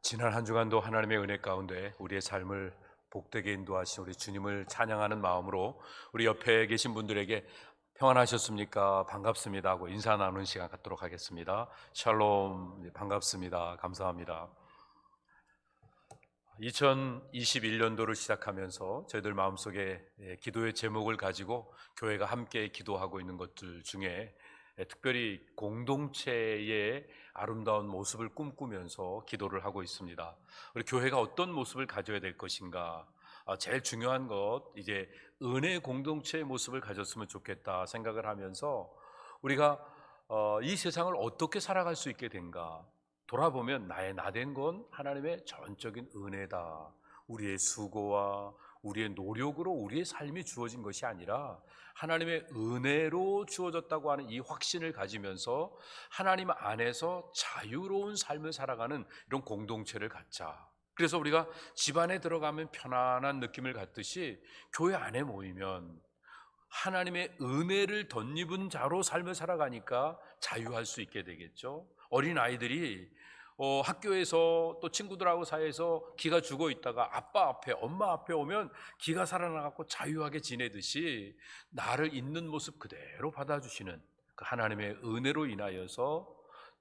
지난 한 주간도 하나님의 은혜 가운데 우리의 삶을 복되게 인도하신 우리 주님을 찬양하는 마음으로 우리 옆에 계신 분들에게 평안하셨습니까? 반갑습니다 하고 인사 나누는 시간 갖도록 하겠습니다. 샬롬, 반갑습니다. 감사합니다. 2021년도를 시작하면서 저희들 마음속에 기도의 제목을 가지고 교회가 함께 기도하고 있는 것들 중에 특별히 공동체의 아름다운 모습을 꿈꾸면서 기도를 하고 있습니다. 우리 교회가 어떤 모습을 가져야 될 것인가? 제일 중요한 것, 이제 은혜 공동체의 모습을 가졌으면 좋겠다 생각을 하면서 우리가 이 세상을 어떻게 살아갈 수 있게 된가? 돌아보면 나의 나된 건 하나님의 전적인 은혜다. 우리의 수고와 우리의 노력으로 우리의 삶이 주어진 것이 아니라 하나님의 은혜로 주어졌다고 하는 이 확신을 가지면서 하나님 안에서 자유로운 삶을 살아가는 이런 공동체를 갖자. 그래서 우리가 집안에 들어가면 편안한 느낌을 갖듯이 교회 안에 모이면 하나님의 은혜를 덧입은 자로 삶을 살아가니까 자유할 수 있게 되겠죠. 어린 아이들이 학교에서 또 친구들하고 사이에서 기가 죽어 있다가 아빠 앞에 엄마 앞에 오면 기가 살아나갖고 자유하게 지내듯이 나를 있는 모습 그대로 받아주시는 그 하나님의 은혜로 인하여서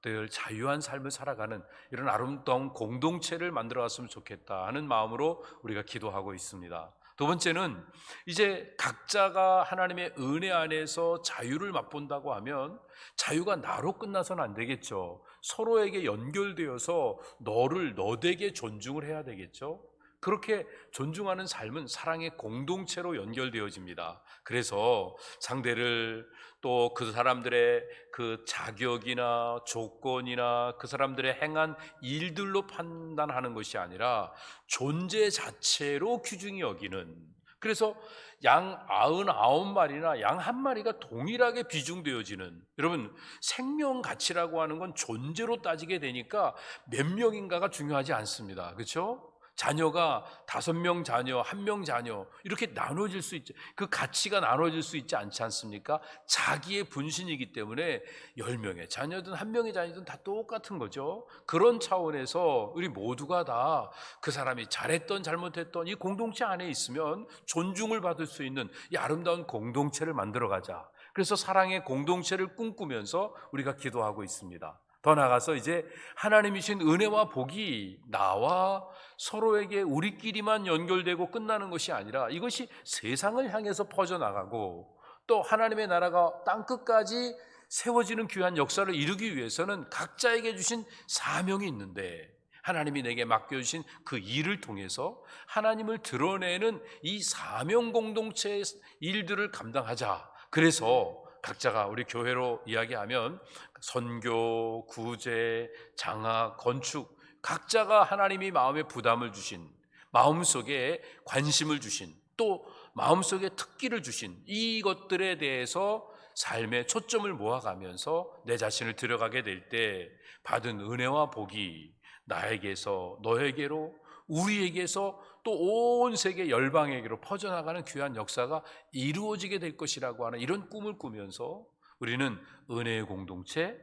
늘 자유한 삶을 살아가는 이런 아름다운 공동체를 만들어갔으면 좋겠다 하는 마음으로 우리가 기도하고 있습니다. 두 번째는 이제 각자가 하나님의 은혜 안에서 자유를 맛본다고 하면 자유가 나로 끝나서는 안 되겠죠. 서로에게 연결되어서 너를 너되게 존중을 해야 되겠죠. 그렇게 존중하는 삶은 사랑의 공동체로 연결되어집니다. 그래서 상대를 또 그 사람들의 그 자격이나 조건이나 그 사람들의 행한 일들로 판단하는 것이 아니라 존재 자체로 귀중히 여기는, 그래서 양 99마리나 양 한 마리가 동일하게 비중되어지는, 여러분 생명 가치라고 하는 건 존재로 따지게 되니까 몇 명인가가 중요하지 않습니다. 그렇죠? 자녀가 5명 자녀, 1명 자녀 이렇게 나눠질 수 있죠. 그 가치가 나눠질 수 있지 않지 않습니까? 자기의 분신이기 때문에 10명의 자녀든 1명의 자녀든 다 똑같은 거죠. 그런 차원에서 우리 모두가 다 그 사람이 잘했던 잘못했던 이 공동체 안에 있으면 존중을 받을 수 있는 이 아름다운 공동체를 만들어가자. 그래서 사랑의 공동체를 꿈꾸면서 우리가 기도하고 있습니다. 더 나아가서 이제 하나님이 주신 은혜와 복이 나와 서로에게 우리끼리만 연결되고 끝나는 것이 아니라 이것이 세상을 향해서 퍼져나가고 또 하나님의 나라가 땅끝까지 세워지는 귀한 역사를 이루기 위해서는 각자에게 주신 사명이 있는데, 하나님이 내게 맡겨주신 그 일을 통해서 하나님을 드러내는 이 사명 공동체의 일들을 감당하자. 그래서 각자가 우리 교회로 이야기하면 선교, 구제, 장학, 건축, 각자가 하나님이 마음에 부담을 주신, 마음속에 관심을 주신, 또 마음속에 특기를 주신 이것들에 대해서 삶의 초점을 모아가면서 내 자신을 들어가게 될 때 받은 은혜와 복이 나에게서 너에게로, 우리에게서 또 온 세계 열방에게로 퍼져나가는 귀한 역사가 이루어지게 될 것이라고 하는 이런 꿈을 꾸면서 우리는 은혜의 공동체,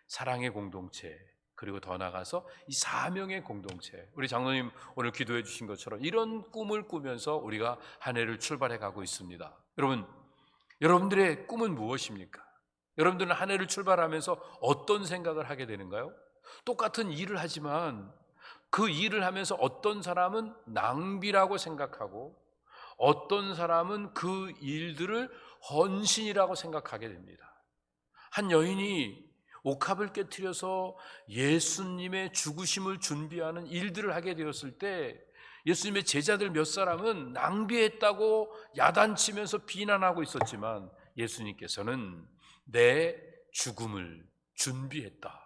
사랑의 공동체, 그리고 더 나아가서 이 사명의 공동체, 우리 장로님 오늘 기도해 주신 것처럼 이런 꿈을 꾸면서 우리가 한 해를 출발해 가고 있습니다. 여러분, 여러분들의 꿈은 무엇입니까? 여러분들은 한 해를 출발하면서 어떤 생각을 하게 되는가요? 똑같은 일을 하지만 그 일을 하면서 어떤 사람은 낭비라고 생각하고 어떤 사람은 그 일들을 헌신이라고 생각하게 됩니다. 한 여인이 옥합을 깨트려서 예수님의 죽으심을 준비하는 일들을 하게 되었을 때 예수님의 제자들 몇 사람은 낭비했다고 야단치면서 비난하고 있었지만 예수님께서는 내 죽음을 준비했다,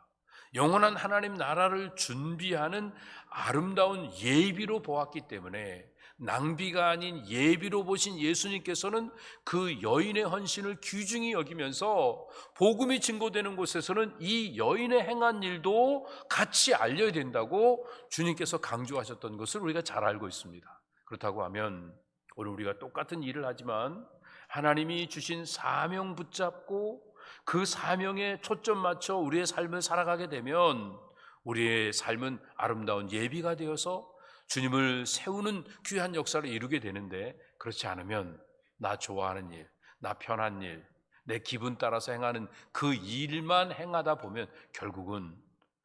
영원한 하나님 나라를 준비하는 아름다운 예비로 보았기 때문에, 낭비가 아닌 예비로 보신 예수님께서는 그 여인의 헌신을 귀중히 여기면서 복음이 증거되는 곳에서는 이 여인의 행한 일도 같이 알려야 된다고 주님께서 강조하셨던 것을 우리가 잘 알고 있습니다. 그렇다고 하면 오늘 우리가 똑같은 일을 하지만 하나님이 주신 사명 붙잡고 그 사명에 초점 맞춰 우리의 삶을 살아가게 되면 우리의 삶은 아름다운 예비가 되어서 주님을 세우는 귀한 역사를 이루게 되는데, 그렇지 않으면 나 좋아하는 일, 나 편한 일, 내 기분 따라서 행하는 그 일만 행하다 보면 결국은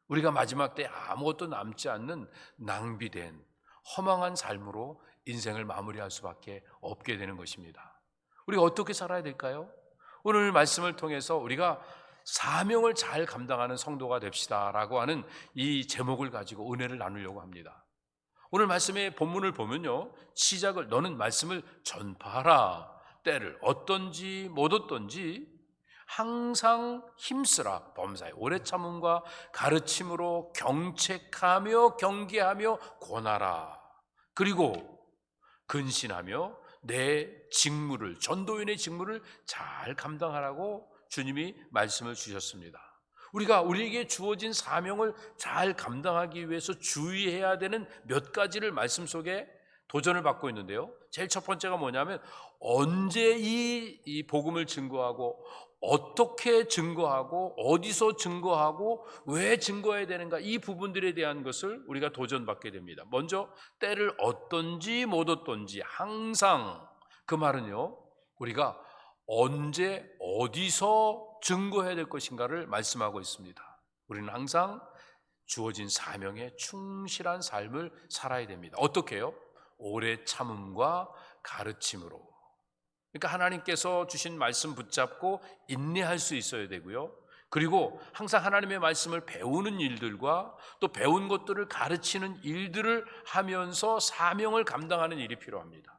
우리가 마지막 때 아무것도 남지 않는 낭비된 허망한 삶으로 인생을 마무리할 수밖에 없게 되는 것입니다. 우리가 어떻게 살아야 될까요? 오늘 말씀을 통해서 우리가 사명을 잘 감당하는 성도가 됩시다라고 하는 이 제목을 가지고 은혜를 나누려고 합니다. 오늘 말씀의 본문을 보면요, 시작을 너는 말씀을 전파하라. 때를 어떤지 못 어떤지 항상 힘쓰라. 범사에 오래 참음과 가르침으로 경책하며 경계하며 권하라. 그리고 근신하며 내 직무를, 전도인의 직무를 잘 감당하라고 주님이 말씀을 주셨습니다. 우리가 우리에게 주어진 사명을 잘 감당하기 위해서 주의해야 되는 몇 가지를 말씀 속에 도전을 받고 있는데요, 제일 첫 번째가 뭐냐면 언제 이 복음을 증거하고 어떻게 증거하고 어디서 증거하고 왜 증거해야 되는가, 이 부분들에 대한 것을 우리가 도전받게 됩니다. 먼저 때를 어떤지 못 어떤지 항상, 그 말은요, 우리가 언제 어디서 증거해야 될 것인가를 말씀하고 있습니다. 우리는 항상 주어진 사명에 충실한 삶을 살아야 됩니다. 어떻게 해요? 오래 참음과 가르침으로. 그러니까 하나님께서 주신 말씀 붙잡고 인내할 수 있어야 되고요, 그리고 항상 하나님의 말씀을 배우는 일들과 또 배운 것들을 가르치는 일들을 하면서 사명을 감당하는 일이 필요합니다.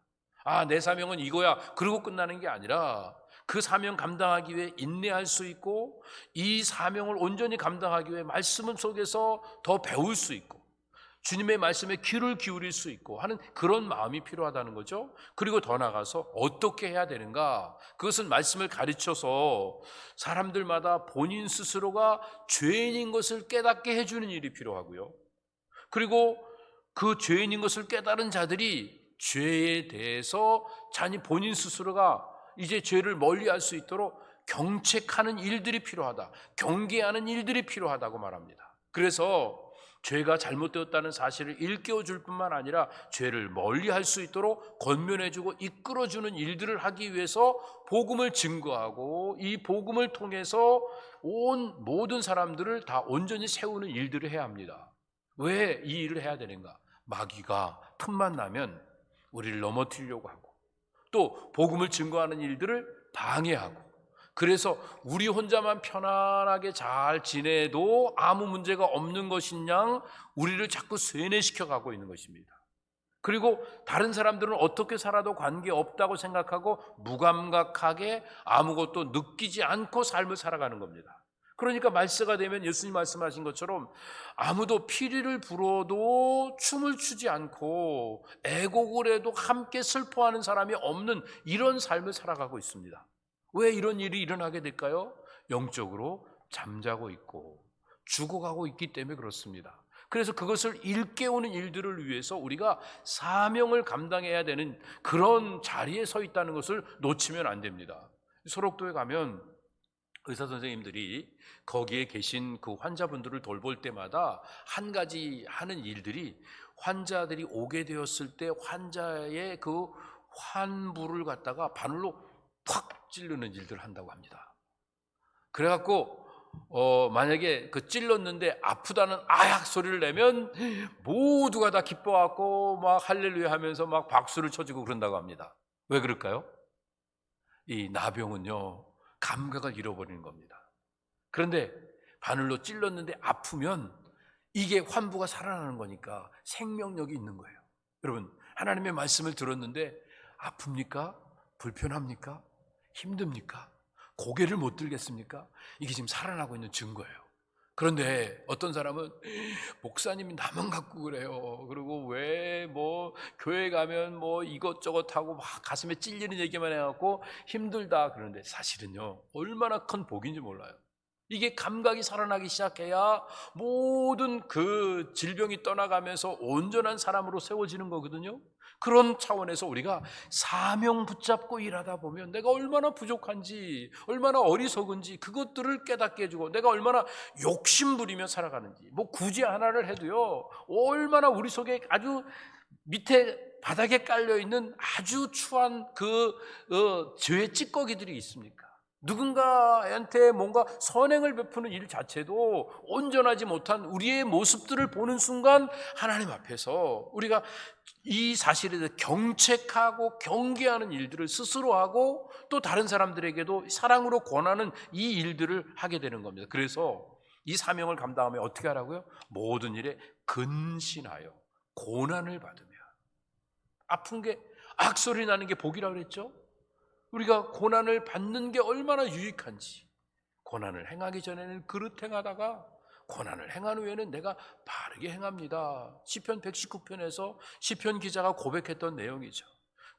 내 사명은 이거야 그러고 끝나는 게 아니라 그 사명 감당하기 위해 인내할 수 있고, 이 사명을 온전히 감당하기 위해 말씀 속에서 더 배울 수 있고 주님의 말씀에 귀를 기울일 수 있고 하는 그런 마음이 필요하다는 거죠. 그리고 더 나아가서 어떻게 해야 되는가, 그것은 말씀을 가르쳐서 사람들마다 본인 스스로가 죄인인 것을 깨닫게 해주는 일이 필요하고요, 그리고 그 죄인인 것을 깨달은 자들이 죄에 대해서 자기 본인 스스로가 이제 죄를 멀리할 수 있도록 경책하는 일들이 필요하다, 경계하는 일들이 필요하다고 말합니다. 그래서 죄가 잘못되었다는 사실을 일깨워 줄 뿐만 아니라 죄를 멀리할 수 있도록 권면해주고 이끌어주는 일들을 하기 위해서 복음을 증거하고 이 복음을 통해서 온 모든 사람들을 다 온전히 세우는 일들을 해야 합니다. 왜 이 일을 해야 되는가? 마귀가 틈만 나면 우리를 넘어뜨리려고 하고 또 복음을 증거하는 일들을 방해하고, 그래서 우리 혼자만 편안하게 잘 지내도 아무 문제가 없는 것인 양 우리를 자꾸 쇠뇌시켜 가고 있는 것입니다. 그리고 다른 사람들은 어떻게 살아도 관계없다고 생각하고 무감각하게 아무것도 느끼지 않고 삶을 살아가는 겁니다. 그러니까 말세가 되면 예수님 말씀하신 것처럼 아무도 피리를 불어도 춤을 추지 않고 애곡을 해도 함께 슬퍼하는 사람이 없는 이런 삶을 살아가고 있습니다. 왜 이런 일이 일어나게 될까요? 영적으로 잠자고 있고 죽어가고 있기 때문에 그렇습니다. 그래서 그것을 일깨우는 일들을 위해서 우리가 사명을 감당해야 되는 그런 자리에 서 있다는 것을 놓치면 안 됩니다. 소록도에 가면 의사 선생님들이 거기에 계신 그 환자분들을 돌볼 때마다 한 가지 하는 일들이, 환자들이 오게 되었을 때 환자의 그 환부를 갖다가 바늘로 팍 찌르는 일들을 한다고 합니다. 그래갖고 만약에 그 찔렀는데 아프다는 아약 소리를 내면 모두가 다 기뻐갖고 막 할렐루야 하면서 막 박수를 쳐주고 그런다고 합니다. 왜 그럴까요? 이 나병은요, 감각을 잃어버리는 겁니다. 그런데 바늘로 찔렀는데 아프면 이게 환부가 살아나는 거니까 생명력이 있는 거예요. 여러분, 하나님의 말씀을 들었는데 아픕니까? 불편합니까? 힘듭니까? 고개를 못 들겠습니까? 이게 지금 살아나고 있는 증거예요. 그런데 어떤 사람은 목사님이 나만 갖고 그래요. 그리고 왜 교회 가면 이것저것 하고 막 가슴에 찔리는 얘기만 해갖고 힘들다 그러는데, 사실은요 얼마나 큰 복인지 몰라요. 이게 감각이 살아나기 시작해야 모든 그 질병이 떠나가면서 온전한 사람으로 세워지는 거거든요. 그런 차원에서 우리가 사명 붙잡고 일하다 보면 내가 얼마나 부족한지, 얼마나 어리석은지 그것들을 깨닫게 해주고, 내가 얼마나 욕심부리며 살아가는지, 뭐 굳이 하나를 해도요, 얼마나 우리 속에 아주 밑에 바닥에 깔려있는 아주 추한 죄의 찌꺼기들이 있습니까? 누군가한테 뭔가 선행을 베푸는 일 자체도 온전하지 못한 우리의 모습들을 보는 순간 하나님 앞에서 우리가 이 사실에 대해 경책하고 경계하는 일들을 스스로 하고, 또 다른 사람들에게도 사랑으로 권하는 이 일들을 하게 되는 겁니다. 그래서 이 사명을 감당하면 어떻게 하라고요? 모든 일에 근신하여 고난을 받으며. 아픈 게, 악소리 나는 게 복이라고 그랬죠? 우리가 고난을 받는 게 얼마나 유익한지, 고난을 행하기 전에는 그릇 행하다가 고난을 행한 후에는 내가 바르게 행합니다. 시편 119편에서 시편 기자가 고백했던 내용이죠.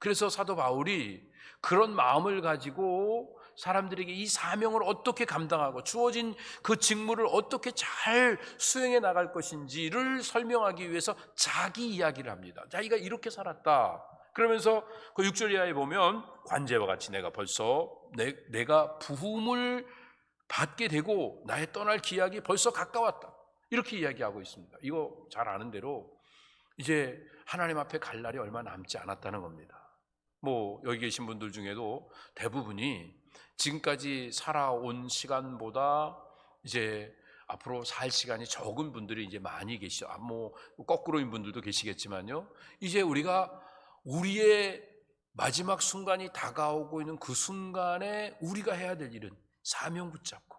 그래서 사도 바울이 그런 마음을 가지고 사람들에게 이 사명을 어떻게 감당하고 주어진 그 직무를 어떻게 잘 수행해 나갈 것인지를 설명하기 위해서 자기 이야기를 합니다. 자기가 이렇게 살았다. 그러면서 그 6절 이하에 보면 관제와 같이 내가 벌써 내가 부흥을 받게 되고 나의 떠날 기약이 벌써 가까웠다. 이렇게 이야기하고 있습니다. 이거 잘 아는 대로 이제 하나님 앞에 갈 날이 얼마 남지 않았다는 겁니다. 뭐 여기 계신 분들 중에도 대부분이 지금까지 살아온 시간보다 이제 앞으로 살 시간이 적은 분들이 이제 많이 계시죠. 뭐 거꾸로인 분들도 계시겠지만요. 이제 우리의 마지막 순간이 다가오고 있는 그 순간에 우리가 해야 될 일은 사명 붙잡고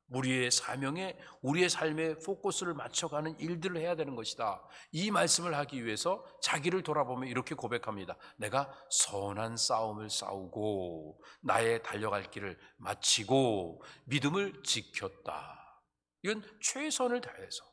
우리의 사명에, 우리의 삶에 포커스를 맞춰가는 일들을 해야 되는 것이다. 이 말씀을 하기 위해서 자기를 돌아보며 이렇게 고백합니다. 내가 선한 싸움을 싸우고 나의 달려갈 길을 마치고 믿음을 지켰다. 이건 최선을 다해서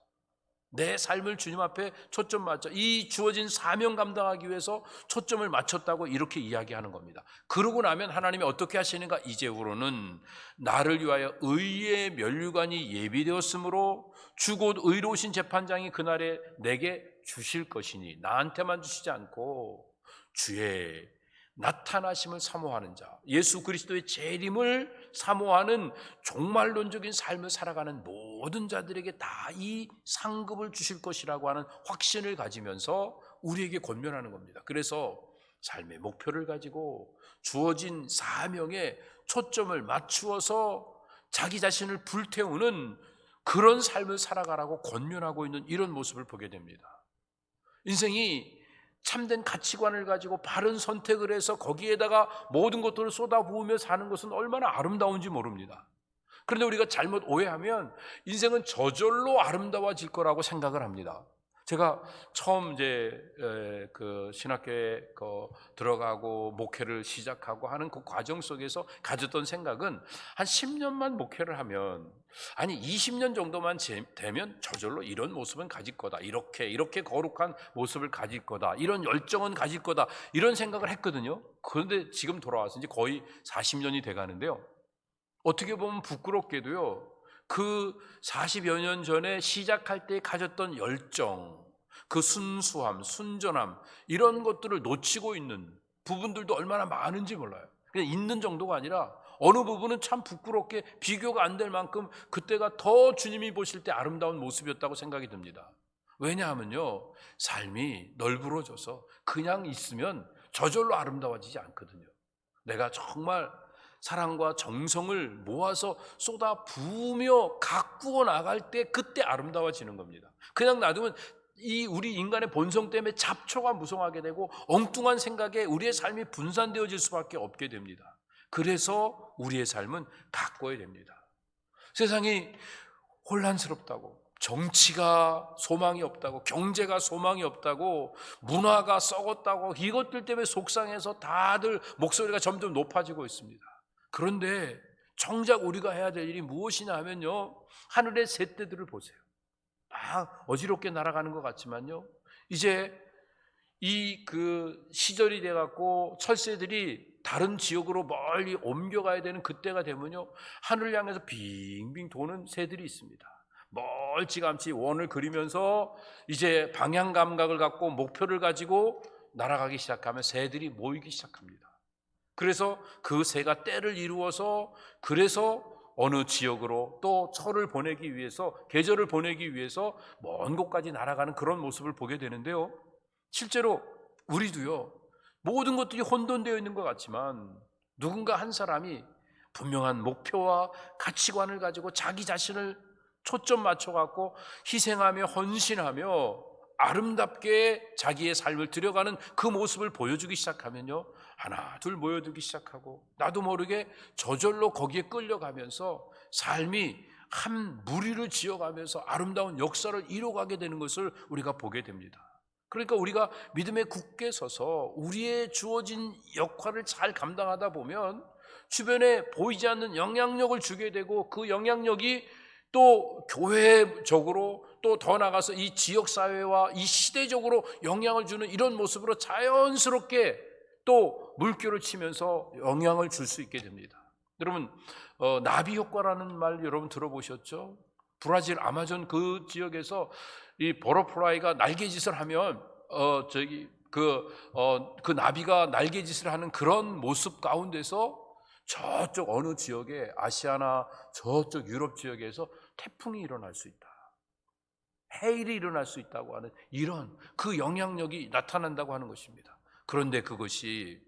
내 삶을 주님 앞에 초점 맞춰 이 주어진 사명 감당하기 위해서 초점을 맞췄다고 이렇게 이야기하는 겁니다. 그러고 나면 하나님이 어떻게 하시는가? 이제후로는 나를 위하여 의의 면류관이 예비되었으므로 주 곧 의로우신 재판장이 그날에 내게 주실 것이니, 나한테만 주시지 않고 주의 나타나심을 사모하는 자, 예수 그리스도의 재림을 사모하는 종말론적인 삶을 살아가는 모든 자들에게 다 이 상급을 주실 것이라고 하는 확신을 가지면서 우리에게 권면하는 겁니다. 그래서 삶의 목표를 가지고 주어진 사명에 초점을 맞추어서 자기 자신을 불태우는 그런 삶을 살아가라고 권면하고 있는 이런 모습을 보게 됩니다. 인생이 참된 가치관을 가지고 바른 선택을 해서 거기에다가 모든 것들을 쏟아부으며 사는 것은 얼마나 아름다운지 모릅니다. 그런데 우리가 잘못 오해하면 인생은 저절로 아름다워질 거라고 생각을 합니다. 제가 처음 이제 그 신학교에 들어가고 목회를 시작하고 하는 그 과정 속에서 가졌던 생각은 한 10년만 목회를 하면, 아니 20년 정도만 되면 저절로 이런 모습은 가질 거다. 이렇게 거룩한 모습을 가질 거다. 이런 열정은 가질 거다. 이런 생각을 했거든요. 그런데 지금 돌아와서 이제 거의 40년이 돼 가는데요. 어떻게 보면 부끄럽게도요, 그 40여 년 전에 시작할 때 가졌던 열정, 그 순수함, 순전함, 이런 것들을 놓치고 있는 부분들도 얼마나 많은지 몰라요. 그냥 있는 정도가 아니라 어느 부분은 참 부끄럽게 비교가 안 될 만큼 그때가 더 주님이 보실 때 아름다운 모습이었다고 생각이 듭니다. 왜냐하면요, 삶이 널브러져서 그냥 있으면 저절로 아름다워지지 않거든요. 내가 정말 사랑과 정성을 모아서 쏟아 부으며 가꾸어 나갈 때 그때 아름다워지는 겁니다. 그냥 놔두면 우리 인간의 본성 때문에 잡초가 무성하게 되고 엉뚱한 생각에 우리의 삶이 분산되어질 수밖에 없게 됩니다. 그래서 우리의 삶은 가꿔야 됩니다. 세상이 혼란스럽다고, 정치가 소망이 없다고, 경제가 소망이 없다고, 문화가 썩었다고, 이것들 때문에 속상해서 다들 목소리가 점점 높아지고 있습니다. 그런데 정작 우리가 해야 될 일이 무엇이냐 하면요, 하늘의 새떼들을 보세요. 막 어지럽게 날아가는 것 같지만요, 이제 이 그 시절이 돼 갖고 철새들이 다른 지역으로 멀리 옮겨가야 되는 그때가 되면요, 하늘을 향해서 빙빙 도는 새들이 있습니다. 멀찌감치 원을 그리면서 이제 방향 감각을 갖고 목표를 가지고 날아가기 시작하면 새들이 모이기 시작합니다. 그래서 그 새가 떼를 이루어서, 그래서 어느 지역으로 또 철을 보내기 위해서, 계절을 보내기 위해서 먼 곳까지 날아가는 그런 모습을 보게 되는데요, 실제로 우리도요, 모든 것들이 혼돈되어 있는 것 같지만 누군가 한 사람이 분명한 목표와 가치관을 가지고 자기 자신을 초점 맞춰 갖고 희생하며 헌신하며 아름답게 자기의 삶을 들여가는 그 모습을 보여주기 시작하면요, 하나 둘 모여들기 시작하고 나도 모르게 저절로 거기에 끌려가면서 삶이 한 무리를 지어가면서 아름다운 역사를 이뤄가게 되는 것을 우리가 보게 됩니다. 그러니까 우리가 믿음에 굳게 서서 우리의 주어진 역할을 잘 감당하다 보면 주변에 보이지 않는 영향력을 주게 되고, 그 영향력이 또 교회적으로, 또 더 나아가서 이 지역사회와 이 시대적으로 영향을 주는 이런 모습으로 자연스럽게 또 물결을 치면서 영향을 줄 수 있게 됩니다. 여러분, 나비 효과라는 말 여러분 들어보셨죠? 브라질 아마존 그 지역에서 이 버터플라이가 날개짓을 하면 그 나비가 날개짓을 하는 그런 모습 가운데서 저쪽 어느 지역에, 아시아나 저쪽 유럽 지역에서 태풍이 일어날 수 있다, 해일이 일어날 수 있다고 하는 이런 그 영향력이 나타난다고 하는 것입니다. 그런데 그것이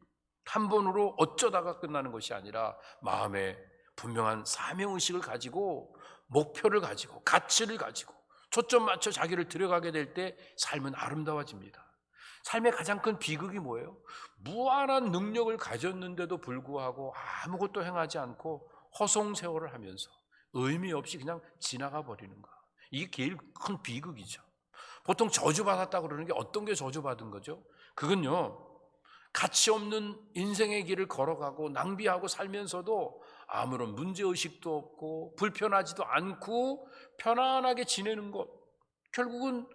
한 번으로 어쩌다가 끝나는 것이 아니라 마음에 분명한 사명의식을 가지고, 목표를 가지고, 가치를 가지고 초점 맞춰 자기를 들여가게 될 때 삶은 아름다워집니다. 삶의 가장 큰 비극이 뭐예요? 무한한 능력을 가졌는데도 불구하고 아무것도 행하지 않고 허송세월을 하면서 의미 없이 그냥 지나가 버리는 거. 이게 제일 큰 비극이죠. 보통 저주받았다고 그러는 게 어떤 게 저주받은 거죠? 그건요, 가치 없는 인생의 길을 걸어가고 낭비하고 살면서도 아무런 문제의식도 없고 불편하지도 않고 편안하게 지내는 것, 결국은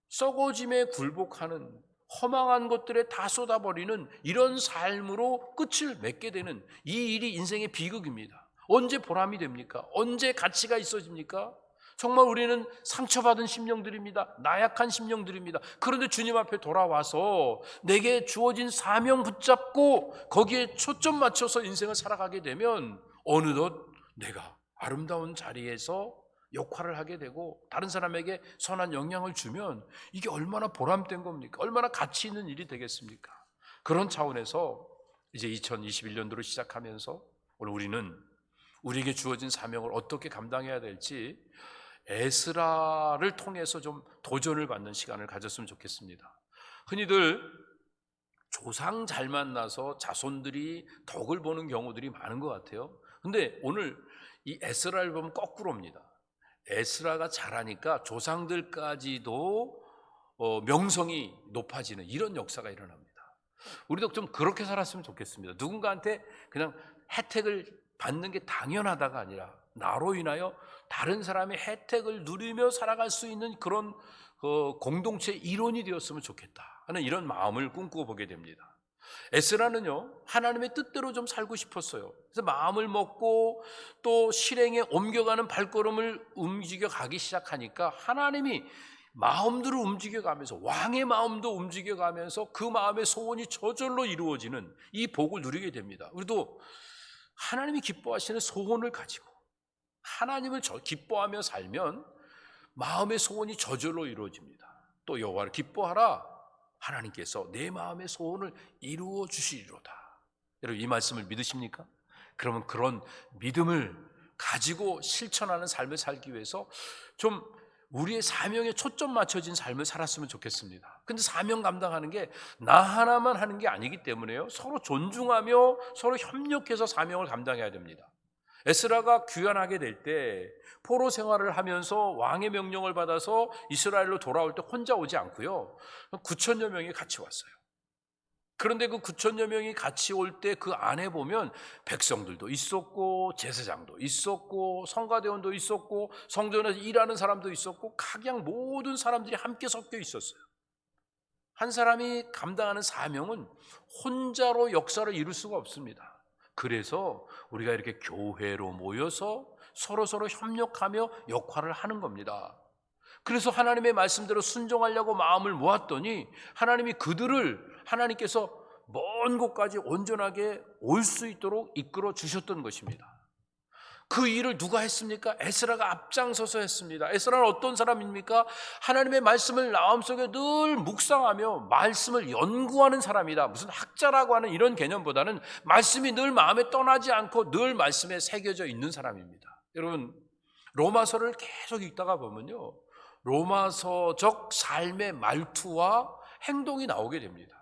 썩어짐에 굴복하는, 허망한 것들에 다 쏟아버리는 이런 삶으로 끝을 맺게 되는 이 일이 인생의 비극입니다. 언제 보람이 됩니까? 언제 가치가 있어집니까? 정말 우리는 상처받은 심령들입니다. 나약한 심령들입니다. 그런데 주님 앞에 돌아와서 내게 주어진 사명 붙잡고 거기에 초점 맞춰서 인생을 살아가게 되면 어느덧 내가 아름다운 자리에서 역할을 하게 되고 다른 사람에게 선한 영향을 주면 이게 얼마나 보람된 겁니까? 얼마나 가치 있는 일이 되겠습니까? 그런 차원에서 이제 2021년도를 시작하면서 오늘 우리는 우리에게 주어진 사명을 어떻게 감당해야 될지 에스라를 통해서 좀 도전을 받는 시간을 가졌으면 좋겠습니다. 흔히들 조상 잘 만나서 자손들이 덕을 보는 경우들이 많은 것 같아요. 근데 오늘 이 에스라를 보면 거꾸로입니다. 에스라가 잘하니까 조상들까지도 명성이 높아지는 이런 역사가 일어납니다. 우리도 좀 그렇게 살았으면 좋겠습니다. 누군가한테 그냥 혜택을 받는 게 당연하다가 아니라 나로 인하여 다른 사람의 혜택을 누리며 살아갈 수 있는 그런 공동체 일원이 되었으면 좋겠다 하는 이런 마음을 꿈꾸어 보게 됩니다. 에스라는요, 하나님의 뜻대로 좀 살고 싶었어요. 그래서 마음을 먹고 또 실행에 옮겨가는 발걸음을 움직여 가기 시작하니까 하나님이 마음들을 움직여가면서, 왕의 마음도 움직여가면서 그 마음의 소원이 저절로 이루어지는 이 복을 누리게 됩니다. 우리도 하나님이 기뻐하시는 소원을 가지고 하나님을 기뻐하며 살면 마음의 소원이 저절로 이루어집니다. 또 여호와를 기뻐하라, 하나님께서 내 마음의 소원을 이루어 주시리로다. 여러분, 이 말씀을 믿으십니까? 그러면 그런 믿음을 가지고 실천하는 삶을 살기 위해서 좀 우리의 사명에 초점 맞춰진 삶을 살았으면 좋겠습니다. 근데 사명 감당하는 게 나 하나만 하는 게 아니기 때문에요, 서로 존중하며 서로 협력해서 사명을 감당해야 됩니다. 에스라가 귀환하게 될 때 포로 생활을 하면서 왕의 명령을 받아서 이스라엘로 돌아올 때 혼자 오지 않고요, 9천여 명이 같이 왔어요. 그런데 그 9천여 명이 같이 올 때 그 안에 보면 백성들도 있었고 제사장도 있었고 성가대원도 있었고 성전에서 일하는 사람도 있었고 각양 모든 사람들이 함께 섞여 있었어요. 한 사람이 감당하는 사명은 혼자로 역사를 이룰 수가 없습니다. 그래서 우리가 이렇게 교회로 모여서 서로서로 협력하며 역할을 하는 겁니다. 그래서 하나님의 말씀대로 순종하려고 마음을 모았더니 하나님이 그들을 하나님께서 먼 곳까지 온전하게 올 수 있도록 이끌어 주셨던 것입니다. 그 일을 누가 했습니까? 에스라가 앞장서서 했습니다. 에스라는 어떤 사람입니까? 하나님의 말씀을 마음속에 늘 묵상하며 말씀을 연구하는 사람이다. 무슨 학자라고 하는 이런 개념보다는 말씀이 늘 마음에 떠나지 않고 늘 말씀에 새겨져 있는 사람입니다. 여러분, 로마서를 계속 읽다가 보면요, 로마서적 삶의 말투와 행동이 나오게 됩니다.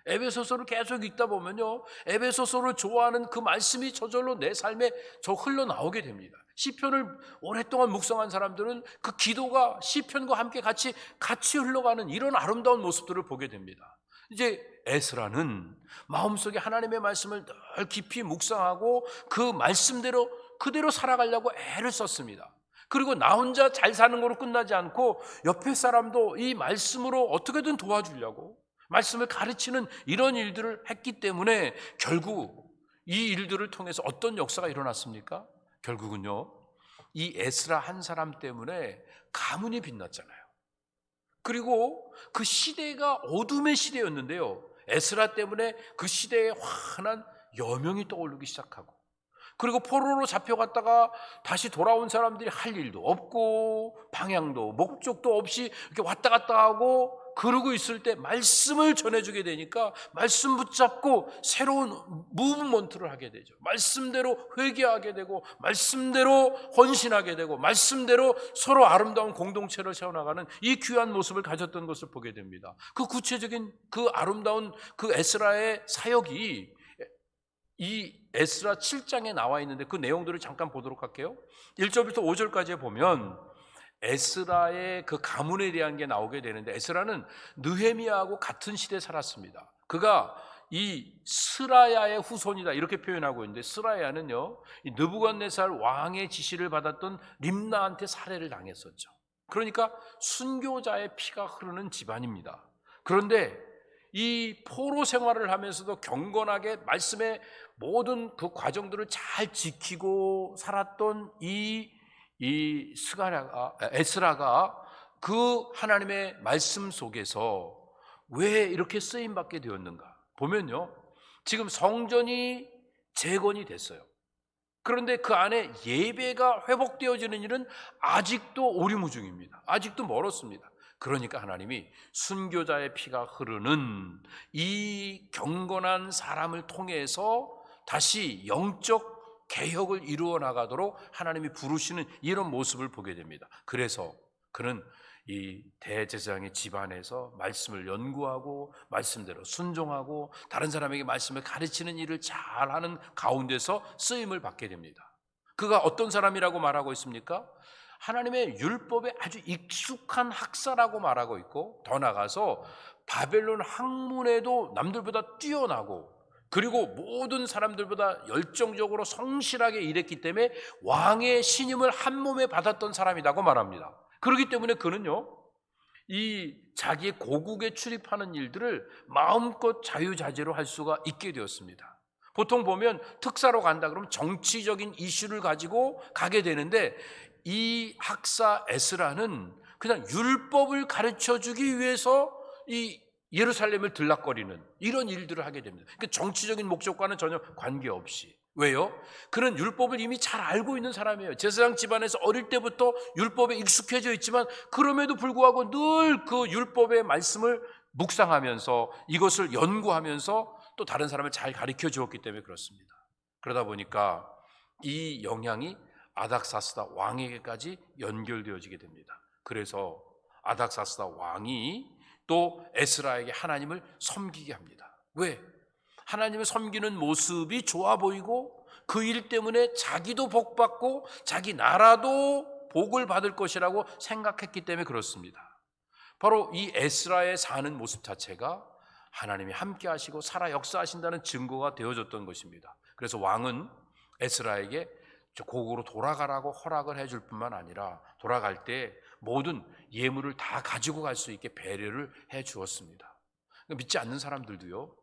에베소서를 계속 읽다 보면요, 에베소서를 좋아하는 그 말씀이 저절로 내 삶에 흘러나오게 됩니다. 시편을 오랫동안 묵상한 사람들은 그 기도가 시편과 함께 같이 흘러가는 이런 아름다운 모습들을 보게 됩니다. 이제 에스라는 마음속에 하나님의 말씀을 늘 깊이 묵상하고 그 말씀대로 그대로 살아가려고 애를 썼습니다. 그리고 나 혼자 잘 사는 거로 끝나지 않고 옆에 사람도 이 말씀으로 어떻게든 도와주려고 말씀을 가르치는 이런 일들을 했기 때문에 결국 이 일들을 통해서 어떤 역사가 일어났습니까? 결국은요, 이 에스라 한 사람 때문에 가문이 빛났잖아요. 그리고 그 시대가 어둠의 시대였는데요, 에스라 때문에 그 시대에 환한 여명이 떠오르기 시작하고, 그리고 포로로 잡혀갔다가 다시 돌아온 사람들이 할 일도 없고 방향도 목적도 없이 이렇게 왔다 갔다 하고 그러고 있을 때 말씀을 전해주게 되니까 말씀 붙잡고 새로운 무브먼트를 하게 되죠. 말씀대로 회개하게 되고 말씀대로 헌신하게 되고 말씀대로 서로 아름다운 공동체를 세워나가는 이 귀한 모습을 가졌던 것을 보게 됩니다. 그 구체적인 그 아름다운 그 에스라의 사역이 이 에스라 7장에 나와 있는데 그 내용들을 잠깐 보도록 할게요. 1절부터 5절까지 보면 에스라의 그 가문에 대한 게 나오게 되는데, 에스라는 느헤미야하고 같은 시대에 살았습니다. 그가 이 스라야의 후손이다 이렇게 표현하고 있는데, 스라야는요, 이 느부갓네살 왕의 지시를 받았던 림나한테 살해를 당했었죠. 그러니까 순교자의 피가 흐르는 집안입니다. 그런데 이 포로 생활을 하면서도 경건하게 말씀의 모든 그 과정들을 잘 지키고 살았던 에스라가 그 하나님의 말씀 속에서 왜 이렇게 쓰임받게 되었는가 보면요, 지금 성전이 재건이 됐어요. 그런데 그 안에 예배가 회복되어지는 일은 아직도 오리무중입니다. 아직도 멀었습니다. 그러니까 하나님이 순교자의 피가 흐르는 이 경건한 사람을 통해서 다시 영적 개혁을 이루어 나가도록 하나님이 부르시는 이런 모습을 보게 됩니다. 그래서 그는 이 대제사장의 집안에서 말씀을 연구하고 말씀대로 순종하고 다른 사람에게 말씀을 가르치는 일을 잘하는 가운데서 쓰임을 받게 됩니다. 그가 어떤 사람이라고 말하고 있습니까? 하나님의 율법에 아주 익숙한 학사라고 말하고 있고, 더 나아가서 바벨론 학문에도 남들보다 뛰어나고, 그리고 모든 사람들보다 열정적으로 성실하게 일했기 때문에 왕의 신임을 한 몸에 받았던 사람이라고 말합니다. 그렇기 때문에 그는요, 이 자기의 고국에 출입하는 일들을 마음껏 자유자재로 할 수가 있게 되었습니다. 보통 보면 특사로 간다 그러면 정치적인 이슈를 가지고 가게 되는데, 이 학사 에스라는 그냥 율법을 가르쳐주기 위해서 이 예루살렘을 들락거리는 이런 일들을 하게 됩니다. 그러니까 정치적인 목적과는 전혀 관계없이. 왜요? 그는 율법을 이미 잘 알고 있는 사람이에요. 제사장 집안에서 어릴 때부터 율법에 익숙해져 있지만 그럼에도 불구하고 늘 그 율법의 말씀을 묵상하면서 이것을 연구하면서 또 다른 사람을 잘 가르쳐 주었기 때문에 그렇습니다. 그러다 보니까 이 영향이 아닥사스다 왕에게까지 연결되어지게 됩니다. 그래서 아닥사스다 왕이 또 에스라에게 하나님을 섬기게 합니다. 왜? 하나님을 섬기는 모습이 좋아 보이고 그 일 때문에 자기도 복받고 자기 나라도 복을 받을 것이라고 생각했기 때문에 그렇습니다. 바로 이 에스라의 사는 모습 자체가 하나님이 함께 하시고 살아 역사하신다는 증거가 되어졌던 것입니다. 그래서 왕은 에스라에게 고국으로 돌아가라고 허락을 해줄 뿐만 아니라 돌아갈 때 모든 예물을 다 가지고 갈 수 있게 배려를 해 주었습니다. 믿지 않는 사람들도요,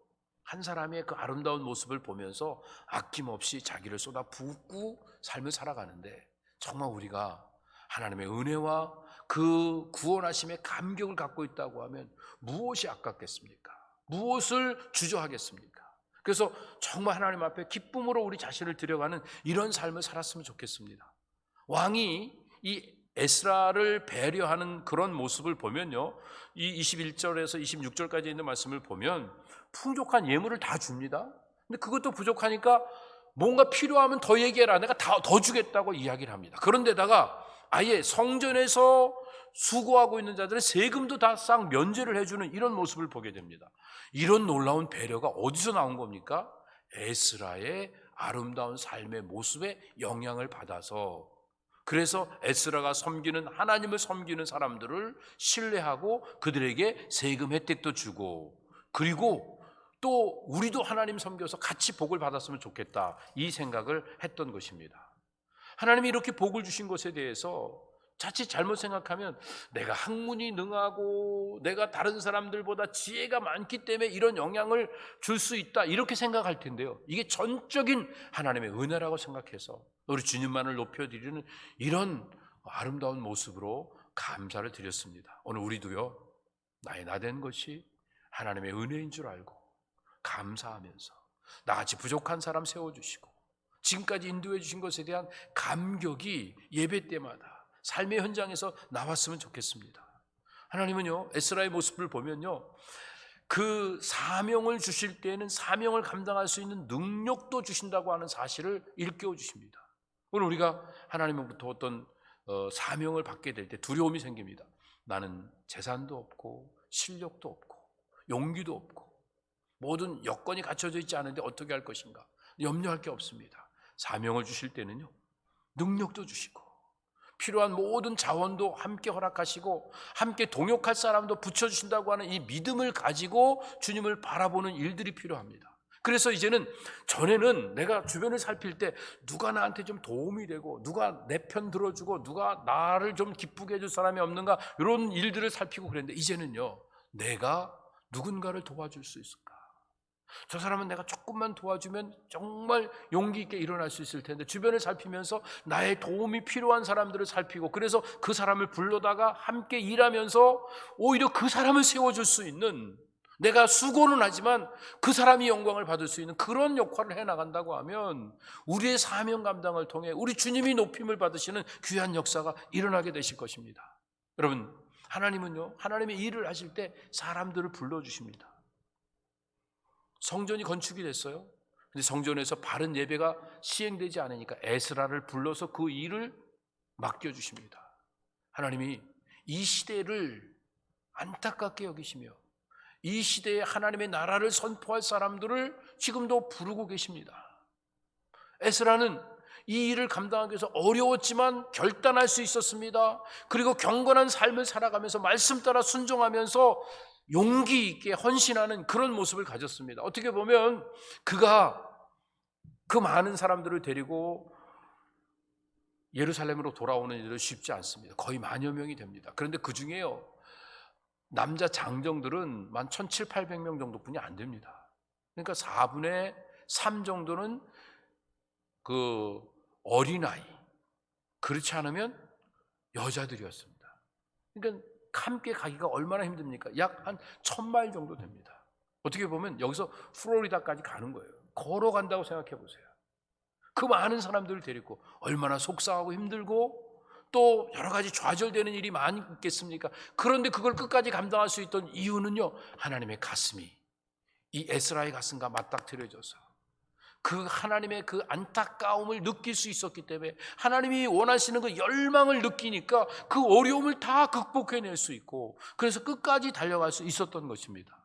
한 사람의 그 아름다운 모습을 보면서 아낌없이 자기를 쏟아붓고 삶을 살아가는데, 정말 우리가 하나님의 은혜와 그 구원하심의 감격을 갖고 있다고 하면 무엇이 아깝겠습니까? 무엇을 주저하겠습니까? 그래서 정말 하나님 앞에 기쁨으로 우리 자신을 드려가는 이런 삶을 살았으면 좋겠습니다. 왕이 이 에스라를 배려하는 그런 모습을 보면요, 이 21절에서 26절까지 있는 말씀을 보면 풍족한 예물을 다 줍니다. 근데 그것도 부족하니까 뭔가 필요하면 더 얘기해라, 내가 더 주겠다고 이야기를 합니다. 그런데다가 아예 성전에서 수고하고 있는 자들의 세금도 다 싹 면제를 해주는 이런 모습을 보게 됩니다. 이런 놀라운 배려가 어디서 나온 겁니까? 에스라의 아름다운 삶의 모습에 영향을 받아서, 그래서 에스라가 섬기는, 하나님을 섬기는 사람들을 신뢰하고 그들에게 세금 혜택도 주고, 그리고 또 우리도 하나님 섬겨서 같이 복을 받았으면 좋겠다, 이 생각을 했던 것입니다. 하나님이 이렇게 복을 주신 것에 대해서 자칫 잘못 생각하면 내가 학문이 능하고 내가 다른 사람들보다 지혜가 많기 때문에 이런 영향을 줄 수 있다, 이렇게 생각할 텐데요, 이게 전적인 하나님의 은혜라고 생각해서 우리 주님만을 높여드리는 이런 아름다운 모습으로 감사를 드렸습니다. 오늘 우리도요, 나의 나된 것이 하나님의 은혜인 줄 알고 감사하면서 나같이 부족한 사람 세워주시고 지금까지 인도해 주신 것에 대한 감격이 예배 때마다 삶의 현장에서 나왔으면 좋겠습니다. 하나님은요, 에스라의 모습을 보면요, 그 사명을 주실 때에는 사명을 감당할 수 있는 능력도 주신다고 하는 사실을 일깨워 주십니다. 오늘 우리가 하나님으로부터 어떤 사명을 받게 될 때 두려움이 생깁니다. 나는 재산도 없고 실력도 없고 용기도 없고 모든 여건이 갖춰져 있지 않은데 어떻게 할 것인가, 염려할 게 없습니다. 사명을 주실 때는요, 능력도 주시고 필요한 모든 자원도 함께 허락하시고 함께 동역할 사람도 붙여주신다고 하는 이 믿음을 가지고 주님을 바라보는 일들이 필요합니다. 그래서 이제는, 전에는 내가 주변을 살필 때 누가 나한테 좀 도움이 되고 누가 내 편 들어주고 누가 나를 좀 기쁘게 해줄 사람이 없는가, 이런 일들을 살피고 그랬는데, 이제는요, 내가 누군가를 도와줄 수 있을까? 저 사람은 내가 조금만 도와주면 정말 용기 있게 일어날 수 있을 텐데, 주변을 살피면서 나의 도움이 필요한 사람들을 살피고, 그래서 그 사람을 불러다가 함께 일하면서 오히려 그 사람을 세워줄 수 있는, 내가 수고는 하지만 그 사람이 영광을 받을 수 있는 그런 역할을 해나간다고 하면 우리의 사명 감당을 통해 우리 주님이 높임을 받으시는 귀한 역사가 일어나게 되실 것입니다. 여러분, 하나님은요, 하나님의 일을 하실 때 사람들을 불러주십니다. 성전이 건축이 됐어요. 근데 성전에서 바른 예배가 시행되지 않으니까 에스라를 불러서 그 일을 맡겨주십니다. 하나님이 이 시대를 안타깝게 여기시며 이 시대에 하나님의 나라를 선포할 사람들을 지금도 부르고 계십니다. 에스라는 이 일을 감당하기 위해서 어려웠지만 결단할 수 있었습니다. 그리고 경건한 삶을 살아가면서 말씀 따라 순종하면서 용기 있게 헌신하는 그런 모습을 가졌습니다. 어떻게 보면 그가 그 많은 사람들을 데리고 예루살렘으로 돌아오는 일은 쉽지 않습니다. 거의 만여 명이 됩니다. 그런데 그 중에요, 남자 장정들은 1,700~1,800명 정도뿐이 안 됩니다. 그러니까 4분의 3 정도는 그 어린아이, 그렇지 않으면 여자들이었습니다. 그러니까 함께 가기가 얼마나 힘듭니까? 약 한 1,000마일 정도 됩니다. 어떻게 보면 여기서 플로리다까지 가는 거예요. 걸어간다고 생각해 보세요. 그 많은 사람들을 데리고 얼마나 속상하고 힘들고 또 여러 가지 좌절되는 일이 많겠습니까? 그런데 그걸 끝까지 감당할 수 있던 이유는요, 하나님의 가슴이 이 에스라의 가슴과 맞닥뜨려져서 그 하나님의 그 안타까움을 느낄 수 있었기 때문에, 하나님이 원하시는 그 열망을 느끼니까 그 어려움을 다 극복해낼 수 있고, 그래서 끝까지 달려갈 수 있었던 것입니다.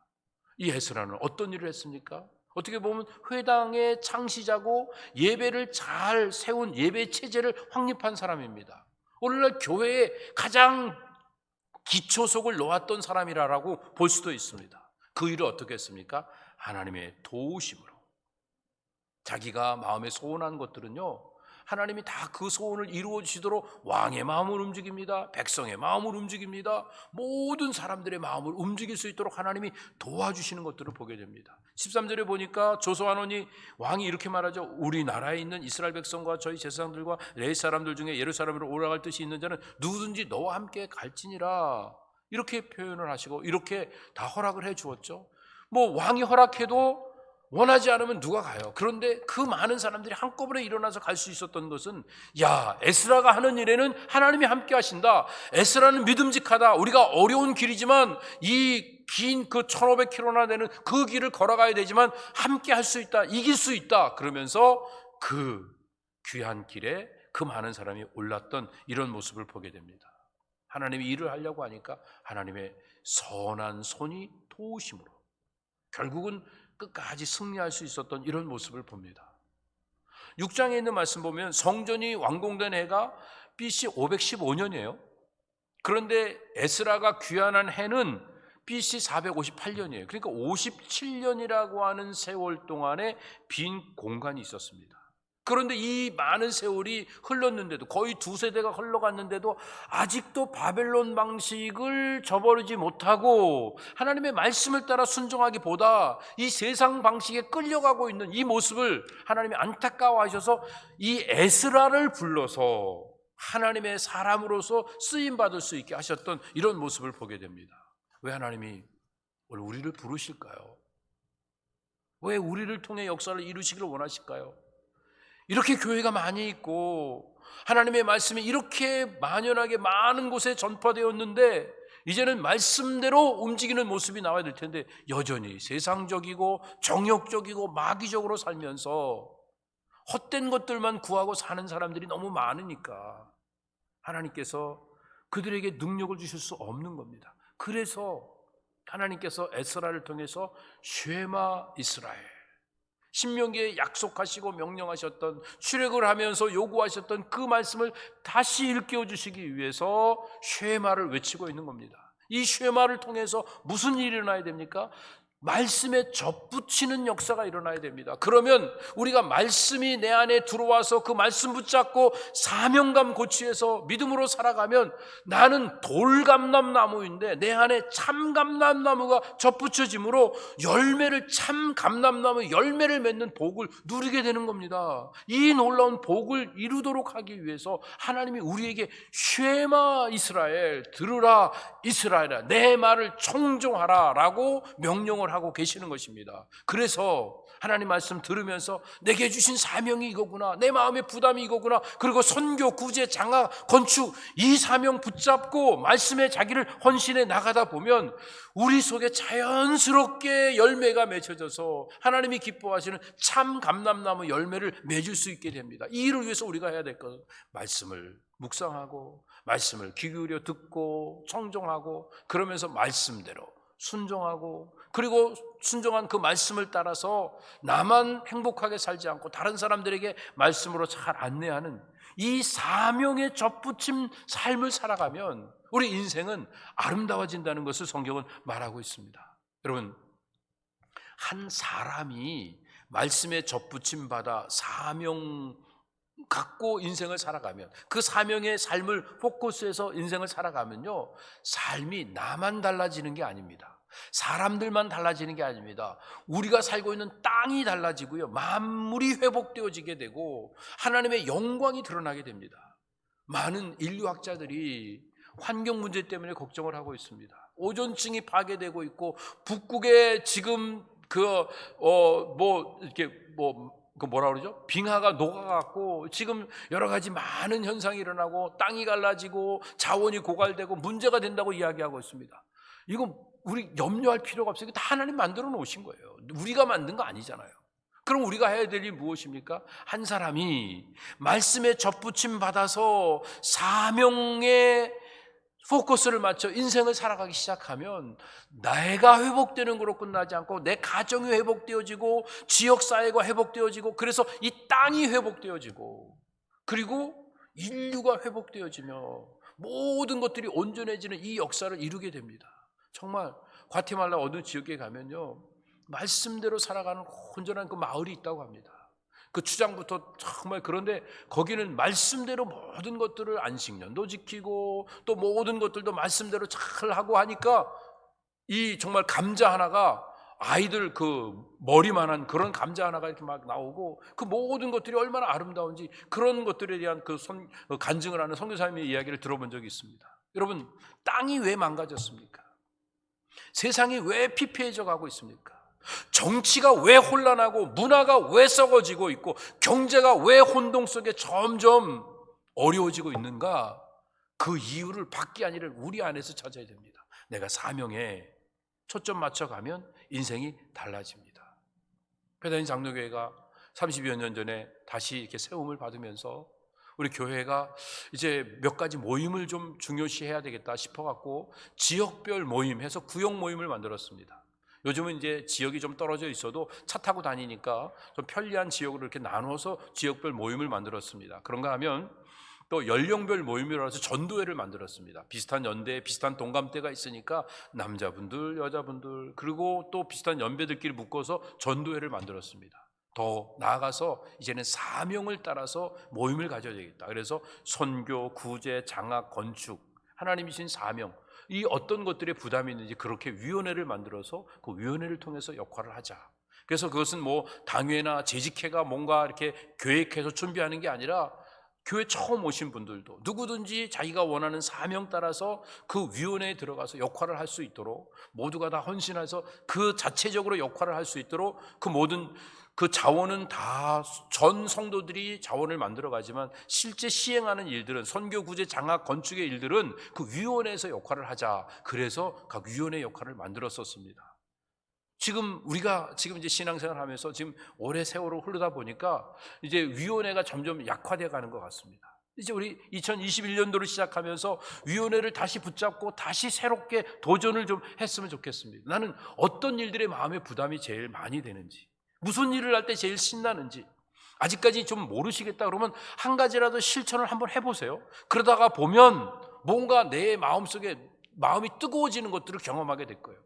이 에스라는 어떤 일을 했습니까? 어떻게 보면 회당의 창시자고 예배를 잘 세운 예배 체제를 확립한 사람입니다. 오늘날 교회에 가장 기초석을 놓았던 사람이라고 볼 수도 있습니다. 그 일을 어떻게 했습니까? 하나님의 도우심으로. 자기가 마음에 소원한 것들은요, 하나님이 다 그 소원을 이루어 주시도록 왕의 마음을 움직입니다. 백성의 마음을 움직입니다. 모든 사람들의 마음을 움직일 수 있도록 하나님이 도와주시는 것들을 보게 됩니다. 13절에 보니까 조소아논이 왕이 이렇게 말하죠. 우리나라에 있는 이스라엘 백성과 저희 제사장들과 레위 사람들 중에 예루살렘으로 올라갈 뜻이 있는 자는 누구든지 너와 함께 갈지니라. 이렇게 표현을 하시고 이렇게 다 허락을 해 주었죠. 뭐 왕이 허락해도 원하지 않으면 누가 가요? 그런데 그 많은 사람들이 한꺼번에 일어나서 갈 수 있었던 것은, 야, 에스라가 하는 일에는 하나님이 함께 하신다. 에스라는 믿음직하다. 우리가 어려운 길이지만 이 긴 그 1500km나 되는 그 길을 걸어가야 되지만 함께 할 수 있다. 이길 수 있다. 그러면서 그 귀한 길에 그 많은 사람이 올랐던 이런 모습을 보게 됩니다. 하나님이 일을 하려고 하니까 하나님의 선한 손이 도우심으로 결국은 끝까지 승리할 수 있었던 이런 모습을 봅니다. 6장에 있는 말씀 보면 성전이 완공된 해가 BC 515년이에요. 그런데 에스라가 귀환한 해는 BC 458년이에요. 그러니까 57년이라고 하는 세월 동안에 빈 공간이 있었습니다. 그런데 이 많은 세월이 흘렀는데도, 거의 2세대가 흘러갔는데도 아직도 바벨론 방식을 저버리지 못하고 하나님의 말씀을 따라 순종하기보다 이 세상 방식에 끌려가고 있는 이 모습을 하나님이 안타까워하셔서 이 에스라를 불러서 하나님의 사람으로서 쓰임받을 수 있게 하셨던 이런 모습을 보게 됩니다. 왜 하나님이 오늘 우리를 부르실까요? 왜 우리를 통해 역사를 이루시기를 원하실까요? 이렇게 교회가 많이 있고 하나님의 말씀이 이렇게 만연하게 많은 곳에 전파되었는데 이제는 말씀대로 움직이는 모습이 나와야 될 텐데 여전히 세상적이고 정욕적이고 마귀적으로 살면서 헛된 것들만 구하고 사는 사람들이 너무 많으니까 하나님께서 그들에게 능력을 주실 수 없는 겁니다. 그래서 하나님께서 에스라를 통해서 쉐마 이스라엘, 신명기에 약속하시고 명령하셨던, 출애굽을 하면서 요구하셨던 그 말씀을 다시 일깨워 주시기 위해서 쉐마를 외치고 있는 겁니다. 이 쉐마를 통해서 무슨 일이 일어나야 됩니까? 말씀에 접붙이는 역사가 일어나야 됩니다. 그러면 우리가 말씀이 내 안에 들어와서 그 말씀 붙잡고 사명감 고취해서 믿음으로 살아가면 나는 돌감람나무인데 내 안에 참감람나무가 접붙여짐으로 열매를, 참감람나무 열매를 맺는 복을 누리게 되는 겁니다. 이 놀라운 복을 이루도록 하기 위해서 하나님이 우리에게 쉐마 이스라엘, 들으라 이스라엘아, 내 말을 청종하라 라고 명령을 하고 계시는 것입니다. 그래서 하나님 말씀 들으면서 내게 주신 사명이 이거구나, 내 마음의 부담이 이거구나, 그리고 선교, 구제, 장학, 건축, 이 사명 붙잡고 말씀에 자기를 헌신해 나가다 보면 우리 속에 자연스럽게 열매가 맺혀져서 하나님이 기뻐하시는 참 감람나무 열매를 맺을 수 있게 됩니다. 이 일을 위해서 우리가 해야 될 것은 말씀을 묵상하고 말씀을 귀 기울여 듣고 청종하고, 그러면서 말씀대로 순종하고, 그리고 순종한 그 말씀을 따라서 나만 행복하게 살지 않고 다른 사람들에게 말씀으로 잘 안내하는 이 사명에 접붙인 삶을 살아가면 우리 인생은 아름다워진다는 것을 성경은 말하고 있습니다. 여러분, 한 사람이 말씀에 접붙임 받아 사명 갖고 인생을 살아가면, 그 사명의 삶을 포커스해서 인생을 살아가면요, 삶이 나만 달라지는 게 아닙니다. 사람들만 달라지는 게 아닙니다. 우리가 살고 있는 땅이 달라지고요, 만물이 회복되어지게 되고 하나님의 영광이 드러나게 됩니다. 많은 인류학자들이 환경 문제 때문에 걱정을 하고 있습니다. 오존층이 파괴되고 있고 북극에 지금 뭐라 그러죠? 빙하가 녹아갖고 지금 여러 가지 많은 현상이 일어나고 땅이 갈라지고 자원이 고갈되고 문제가 된다고 이야기하고 있습니다. 이거 우리 염려할 필요가 없어요. 다 하나님 만들어 놓으신 거예요. 우리가 만든 거 아니잖아요. 그럼 우리가 해야 될 일이 무엇입니까? 한 사람이 말씀에 접붙임 받아서 사명에 포커스를 맞춰 인생을 살아가기 시작하면 내가 회복되는 것으로 끝나지 않고 내 가정이 회복되어지고 지역사회가 회복되어지고, 그래서 이 땅이 회복되어지고, 그리고 인류가 회복되어지며 모든 것들이 온전해지는 이 역사를 이루게 됩니다. 정말 과테말라 어느 지역에 가면요, 말씀대로 살아가는 온전한 그 마을이 있다고 합니다. 그 추장부터 정말. 그런데 거기는 말씀대로 모든 것들을 안식년도 지키고 또 모든 것들도 말씀대로 잘 하고 하니까 이 정말 감자 하나가 아이들 그 머리만한 그런 감자 하나가 이렇게 막 나오고 그 모든 것들이 얼마나 아름다운지 그런 것들에 대한 간증을 하는 선교사님의 이야기를 들어본 적이 있습니다. 여러분, 땅이 왜 망가졌습니까? 세상이 왜 피폐해져 가고 있습니까? 정치가 왜 혼란하고 문화가 왜 썩어지고 있고 경제가 왜 혼동 속에 점점 어려워지고 있는가? 그 이유를 밖이 아니라 우리 안에서 찾아야 됩니다. 내가 사명에 초점 맞춰가면 인생이 달라집니다. 배단위 장로교회가 30여 년 전에 다시 이렇게 세움을 받으면서 우리 교회가 이제 몇 가지 모임을 좀 중요시해야 되겠다 싶어갖고 지역별 모임 해서 구역 모임을 만들었습니다. 요즘은 이제 지역이 좀 떨어져 있어도 차 타고 다니니까 좀 편리한 지역으로 이렇게 나눠서 지역별 모임을 만들었습니다. 그런가 하면 또 연령별 모임이라서 전도회를 만들었습니다. 비슷한 연대, 비슷한 동감대가 있으니까 남자분들, 여자분들, 그리고 또 비슷한 연배들끼리 묶어서 전도회를 만들었습니다. 더 나아가서 이제는 사명을 따라서 모임을 가져야 되겠다. 그래서 선교, 구제, 장학, 건축, 하나님이 주신 사명, 이 어떤 것들에 부담이 있는지 그렇게 위원회를 만들어서 그 위원회를 통해서 역할을 하자. 그래서 그것은 뭐 당회나 재직회가 뭔가 이렇게 계획해서 준비하는 게 아니라 교회 처음 오신 분들도 누구든지 자기가 원하는 사명 따라서 그 위원회에 들어가서 역할을 할 수 있도록 모두가 다 헌신해서 그 자체적으로 역할을 할 수 있도록 그 모든 그 자원은 다 전 성도들이 자원을 만들어 가지만 실제 시행하는 일들은 선교, 구제, 장학, 건축의 일들은 그 위원회에서 역할을 하자. 그래서 각 위원회 역할을 만들었었습니다. 우리가 이제 신앙생활 하면서 지금 오래 세월을 흐르다 보니까 이제 위원회가 점점 약화되어 가는 것 같습니다. 이제 우리 2021년도를 시작하면서 위원회를 다시 붙잡고 다시 새롭게 도전을 좀 했으면 좋겠습니다. 나는 어떤 일들의 마음의 부담이 제일 많이 되는지, 무슨 일을 할 때 제일 신나는지 아직까지 좀 모르시겠다 그러면 한 가지라도 실천을 한번 해보세요. 그러다가 보면 뭔가 내 마음속에 마음이 뜨거워지는 것들을 경험하게 될 거예요.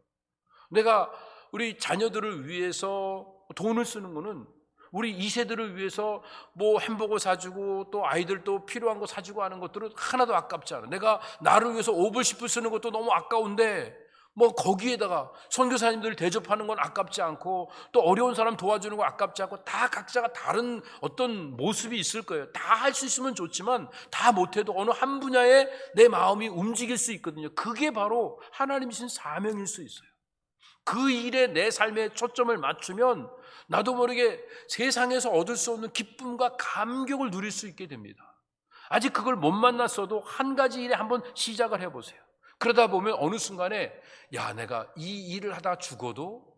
내가 우리 자녀들을 위해서 돈을 쓰는 거는 우리 2세들을 위해서 뭐 햄버거 사주고 또 아이들도 필요한 거 사주고 하는 것들은 하나도 아깝지 않아. 내가 나를 위해서 5불 10불 쓰는 것도 너무 아까운데 뭐 거기에다가 선교사님들 대접하는 건 아깝지 않고 또 어려운 사람 도와주는 거 아깝지 않고 다 각자가 다른 어떤 모습이 있을 거예요. 다 할 수 있으면 좋지만 다 못해도 어느 한 분야에 내 마음이 움직일 수 있거든요. 그게 바로 하나님 주신 사명일 수 있어요. 그 일에 내 삶에 초점을 맞추면 나도 모르게 세상에서 얻을 수 없는 기쁨과 감격을 누릴 수 있게 됩니다. 아직 그걸 못 만났어도 한 가지 일에 한번 시작을 해보세요. 그러다 보면 어느 순간에 내가 이 일을 하다 죽어도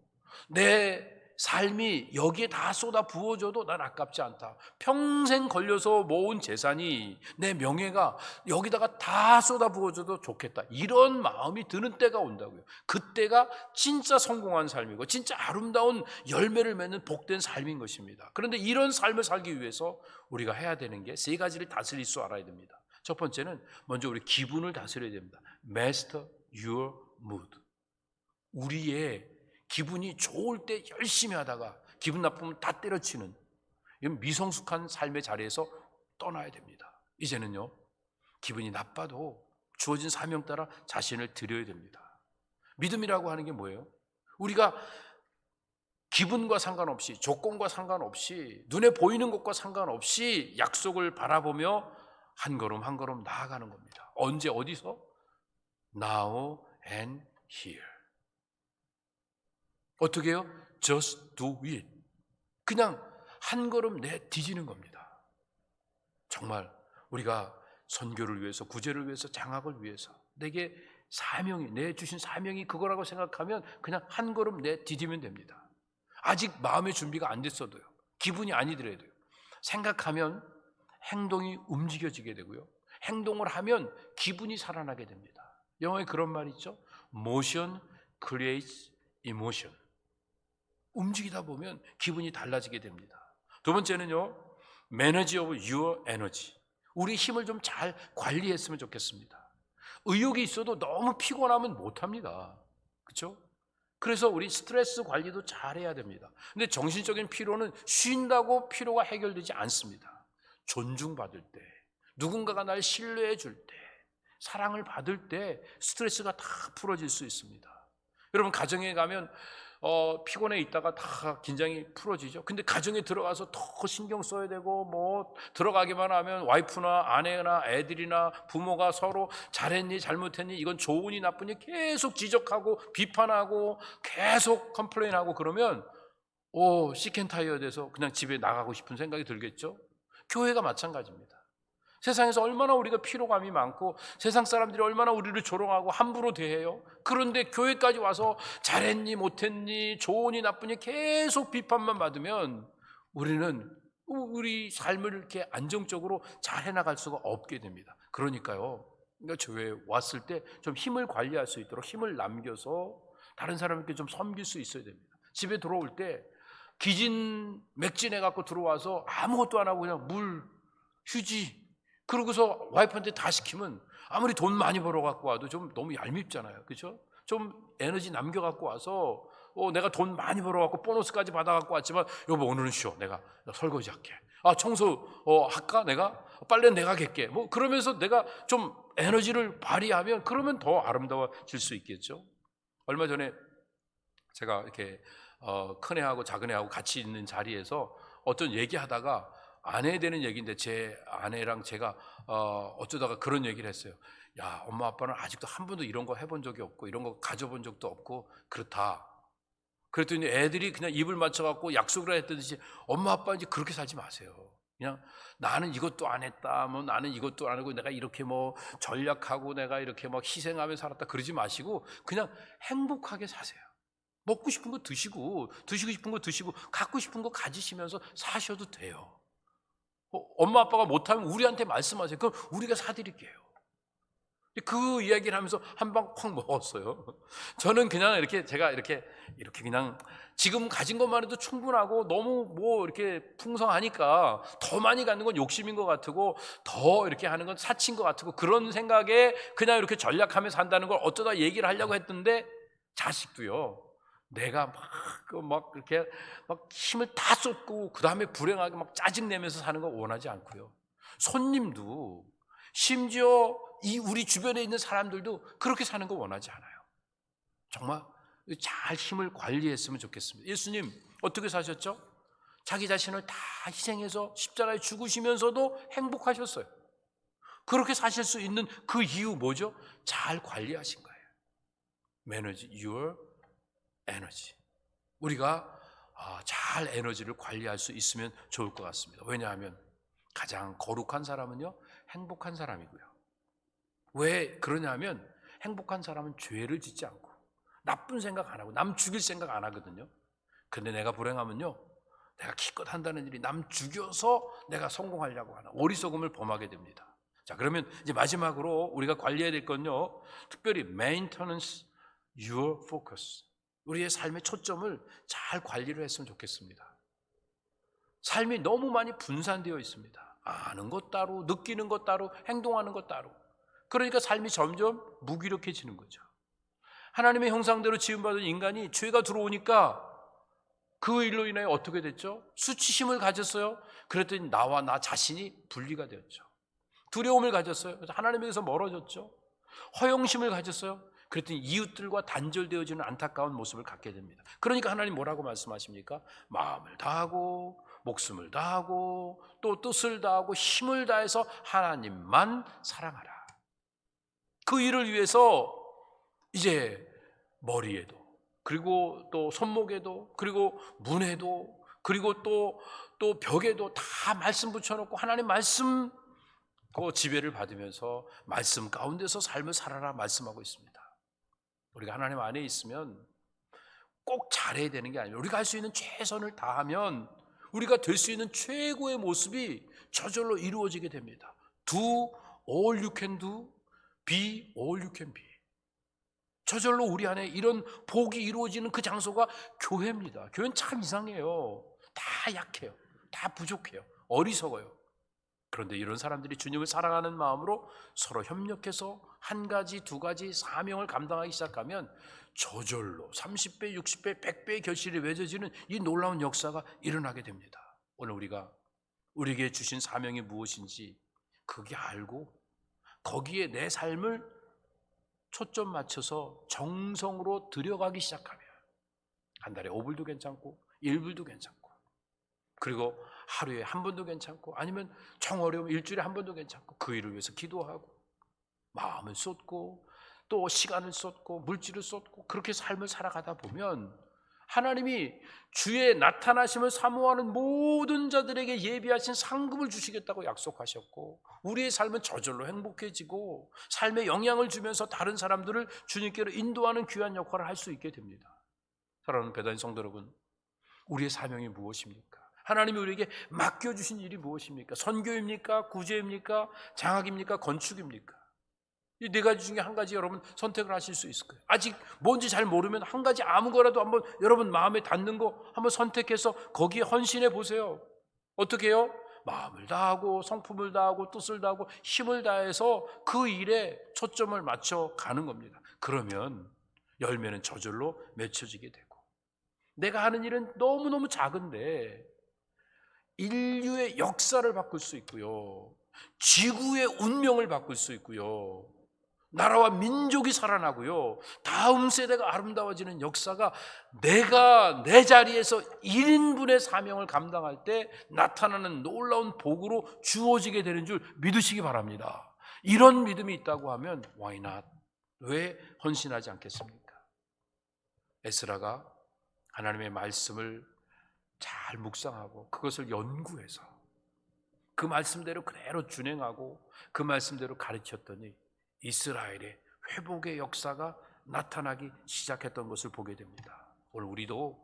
내 삶이 여기에 다 쏟아 부어줘도 난 아깝지 않다. 평생 걸려서 모은 재산이 내 명예가 여기다가 다 쏟아 부어줘도 좋겠다. 이런 마음이 드는 때가 온다고요. 그때가 진짜 성공한 삶이고 진짜 아름다운 열매를 맺는 복된 삶인 것입니다. 그런데 이런 삶을 살기 위해서 우리가 해야 되는 게 세 가지를 다스릴 줄 알아야 됩니다. 첫 번째는 먼저 우리 기분을 다스려야 됩니다. Master your mood. 우리의 기분이 좋을 때 열심히 하다가 기분 나쁘면 다 때려치는 이런 미성숙한 삶의 자리에서 떠나야 됩니다. 이제는요, 기분이 나빠도 주어진 사명 따라 자신을 드려야 됩니다. 믿음이라고 하는 게 뭐예요? 우리가 기분과 상관없이, 조건과 상관없이, 눈에 보이는 것과 상관없이 약속을 바라보며 한 걸음 한 걸음 나아가는 겁니다. 언제 어디서? Now and here. 어떻게 해요? Just do it. 그냥 한 걸음 내디디는 겁니다. 정말 우리가 선교를 위해서, 구제를 위해서, 장학을 위해서 내게 사명이, 내 주신 사명이 그거라고 생각하면 그냥 한 걸음 내디디면 됩니다. 아직 마음의 준비가 안 됐어도요, 기분이 아니더라도요, 생각하면 행동이 움직여지게 되고요, 행동을 하면 기분이 살아나게 됩니다. 영어에 그런 말이 있죠. Motion creates emotion. 움직이다 보면 기분이 달라지게 됩니다. 두 번째는요, Manage of your energy. 우리 힘을 좀 잘 관리했으면 좋겠습니다. 의욕이 있어도 너무 피곤하면 못합니다. 그렇죠? 그래서 우리 스트레스 관리도 잘해야 됩니다. 근데 정신적인 피로는 쉰다고 피로가 해결되지 않습니다. 존중받을 때, 누군가가 날 신뢰해 줄 때, 사랑을 받을 때 스트레스가 다 풀어질 수 있습니다. 여러분, 가정에 가면 피곤해 있다가 다 긴장이 풀어지죠. 근데 가정에 들어가서 더 신경 써야 되고, 뭐 들어가기만 하면 와이프나 아내나 애들이나 부모가 서로 잘했니 잘못했니, 이건 좋으니 나쁘니 계속 지적하고 비판하고 계속 컴플레인하고, 그러면 시켄타이어 돼서 그냥 집에 나가고 싶은 생각이 들겠죠. 교회가 마찬가지입니다. 세상에서 얼마나 우리가 피로감이 많고 세상 사람들이 얼마나 우리를 조롱하고 함부로 대해요. 그런데 교회까지 와서 잘했니 못했니 좋으니 나쁘니 계속 비판만 받으면 우리는 우리 삶을 이렇게 안정적으로 잘 해나갈 수가 없게 됩니다. 그러니까요, 교회에 왔을 때 좀 힘을 관리할 수 있도록 힘을 남겨서 다른 사람에게 좀 섬길 수 있어야 됩니다. 집에 들어올 때 기진맥진해 갖고 들어와서 아무것도 안 하고 그냥 물, 휴지, 그러고서 와이프한테 다 시키면 아무리 돈 많이 벌어 갖고 와도 좀 너무 얄밉잖아요. 그렇죠? 좀 에너지 남겨 갖고 와서 내가 돈 많이 벌어 갖고 보너스까지 받아 갖고 왔지만, 여보 오늘은 쉬어, 내가 설거지 할게, 청소 할까, 내가 빨래는 내가 갤게, 뭐 그러면서 내가 좀 에너지를 발휘하면 그러면 더 아름다워질 수 있겠죠. 얼마 전에 제가 이렇게 큰 애하고 작은 애하고 같이 있는 자리에서 어떤 얘기하다가, 아내 되는 얘기인데 제 아내랑 제가 어쩌다가 그런 얘기를 했어요. 야, 엄마 아빠는 아직도 한 번도 이런 거 해본 적이 없고 이런 거 가져본 적도 없고 그렇다. 그랬더니 애들이 그냥 입을 맞춰갖고 약속을 했듯이, 엄마 아빠 이제 그렇게 살지 마세요. 그냥 나는 이것도 안 했다, 뭐 나는 이것도 안 하고 내가 이렇게 뭐 전략하고 내가 이렇게 막 희생하며 살았다, 그러지 마시고 그냥 행복하게 사세요. 먹고 싶은 거 드시고 싶은 거 드시고 갖고 싶은 거 가지시면서 사셔도 돼요. 엄마 아빠가 못하면 우리한테 말씀하세요. 그럼 우리가 사드릴게요. 그 이야기를 하면서 한 방 콱 먹었어요. 저는 그냥 제가 이렇게 그냥 지금 가진 것만 해도 충분하고 너무 뭐 이렇게 풍성하니까 더 많이 갖는 건 욕심인 것 같고 더 이렇게 하는 건 사치인 것 같고, 그런 생각에 그냥 이렇게 전략하며 산다는 걸 어쩌다 얘기를 하려고 했던데, 자식도요, 내가 막 이렇게 막 힘을 다 쏟고 그 다음에 불행하게 막 짜증내면서 사는 거 원하지 않고요. 손님도 심지어 우리 주변에 있는 사람들도 그렇게 사는 거 원하지 않아요. 정말 잘 힘을 관리했으면 좋겠습니다. 예수님 어떻게 사셨죠? 자기 자신을 다 희생해서 십자가에 죽으시면서도 행복하셨어요. 그렇게 사실 수 있는 그 이유 뭐죠? 잘 관리하신 거예요. Manage your 에너지. 우리가 잘 에너지를 관리할 수 있으면 좋을 것 같습니다. 왜냐하면 가장 거룩한 사람은요, 행복한 사람이고요. 왜 그러냐면 행복한 사람은 죄를 짓지 않고 나쁜 생각 안 하고 남 죽일 생각 안 하거든요. 근데 내가 불행하면요, 내가 기껏 한다는 일이 남 죽여서 내가 성공하려고 하는 어리석음을 범하게 됩니다. 자, 그러면 이제 마지막으로 우리가 관리해야 될 건요, 특별히 maintenance your focus, 우리의 삶의 초점을 잘 관리를 했으면 좋겠습니다. 삶이 너무 많이 분산되어 있습니다. 아는 것 따로, 느끼는 것 따로, 행동하는 것 따로. 그러니까 삶이 점점 무기력해지는 거죠. 하나님의 형상대로 지음받은 인간이 죄가 들어오니까 그 일로 인해 어떻게 됐죠? 수치심을 가졌어요. 그랬더니 나와 나 자신이 분리가 되었죠. 두려움을 가졌어요. 그래서 하나님에게서 멀어졌죠. 허영심을 가졌어요. 그랬더니 이웃들과 단절되어지는 안타까운 모습을 갖게 됩니다. 그러니까 하나님 뭐라고 말씀하십니까? 마음을 다하고 목숨을 다하고 또 뜻을 다하고 힘을 다해서 하나님만 사랑하라. 그 일을 위해서 이제 머리에도, 그리고 또 손목에도, 그리고 문에도, 그리고 또 벽에도 다 말씀 붙여놓고 하나님 말씀 그 지배를 받으면서 말씀 가운데서 삶을 살아라 말씀하고 있습니다. 우리가 하나님 안에 있으면 꼭 잘해야 되는 게 아니에요. 우리가 할 수 있는 최선을 다하면 우리가 될 수 있는 최고의 모습이 저절로 이루어지게 됩니다. Do all you can do, be all you can be. 저절로 우리 안에 이런 복이 이루어지는 그 장소가 교회입니다. 교회는 참 이상해요. 다 약해요. 다 부족해요. 어리석어요. 그런데 이런 사람들이 주님을 사랑하는 마음으로 서로 협력해서 한 가지, 두 가지 사명을 감당하기 시작하면 저절로 30배, 60배, 100배의 결실이 맺어지는 이 놀라운 역사가 일어나게 됩니다. 오늘 우리가 우리에게 주신 사명이 무엇인지 그게 알고 거기에 내 삶을 초점 맞춰서 정성으로 들여가기 시작하면 한 달에 5불도 괜찮고 1불도 괜찮고, 그리고 하루에 한 번도 괜찮고, 아니면 정어려우면 일주일에 한 번도 괜찮고, 그 일을 위해서 기도하고 마음을 쏟고 또 시간을 쏟고 물질을 쏟고 그렇게 삶을 살아가다 보면 하나님이 주의 나타나심을 사모하는 모든 자들에게 예비하신 상급을 주시겠다고 약속하셨고, 우리의 삶은 저절로 행복해지고 삶에 영향을 주면서 다른 사람들을 주님께로 인도하는 귀한 역할을 할 수 있게 됩니다. 사랑하는 배단위 성도 여러분, 우리의 사명이 무엇입니까? 하나님이 우리에게 맡겨주신 일이 무엇입니까? 선교입니까? 구제입니까? 장학입니까? 건축입니까? 이 네 가지 중에 한 가지 여러분 선택을 하실 수 있을 거예요. 아직 뭔지 잘 모르면 한 가지 아무거라도 한번 여러분 마음에 닿는 거 한번 선택해서 거기에 헌신해 보세요. 어떻게 해요? 마음을 다하고 성품을 다하고 뜻을 다하고 힘을 다해서 그 일에 초점을 맞춰 가는 겁니다. 그러면 열매는 저절로 맺혀지게 되고, 내가 하는 일은 너무너무 작은데 인류의 역사를 바꿀 수 있고요, 지구의 운명을 바꿀 수 있고요, 나라와 민족이 살아나고요, 다음 세대가 아름다워지는 역사가 내가 내 자리에서 1인분의 사명을 감당할 때 나타나는 놀라운 복으로 주어지게 되는 줄 믿으시기 바랍니다. 이런 믿음이 있다고 하면 why not? 왜 헌신하지 않겠습니까? 에스라가 하나님의 말씀을 잘 묵상하고 그것을 연구해서 그 말씀대로 그대로 준행하고 그 말씀대로 가르쳤더니 이스라엘의 회복의 역사가 나타나기 시작했던 것을 보게 됩니다. 오늘 우리도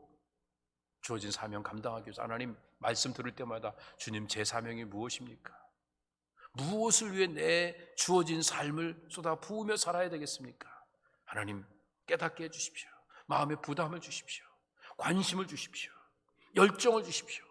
주어진 사명 감당하기 위해서 하나님 말씀 들을 때마다 주님 제 사명이 무엇입니까? 무엇을 위해 내 주어진 삶을 쏟아 부으며 살아야 되겠습니까? 하나님 깨닫게 해주십시오. 마음의 부담을 주십시오. 관심을 주십시오. 열정을 주십시오.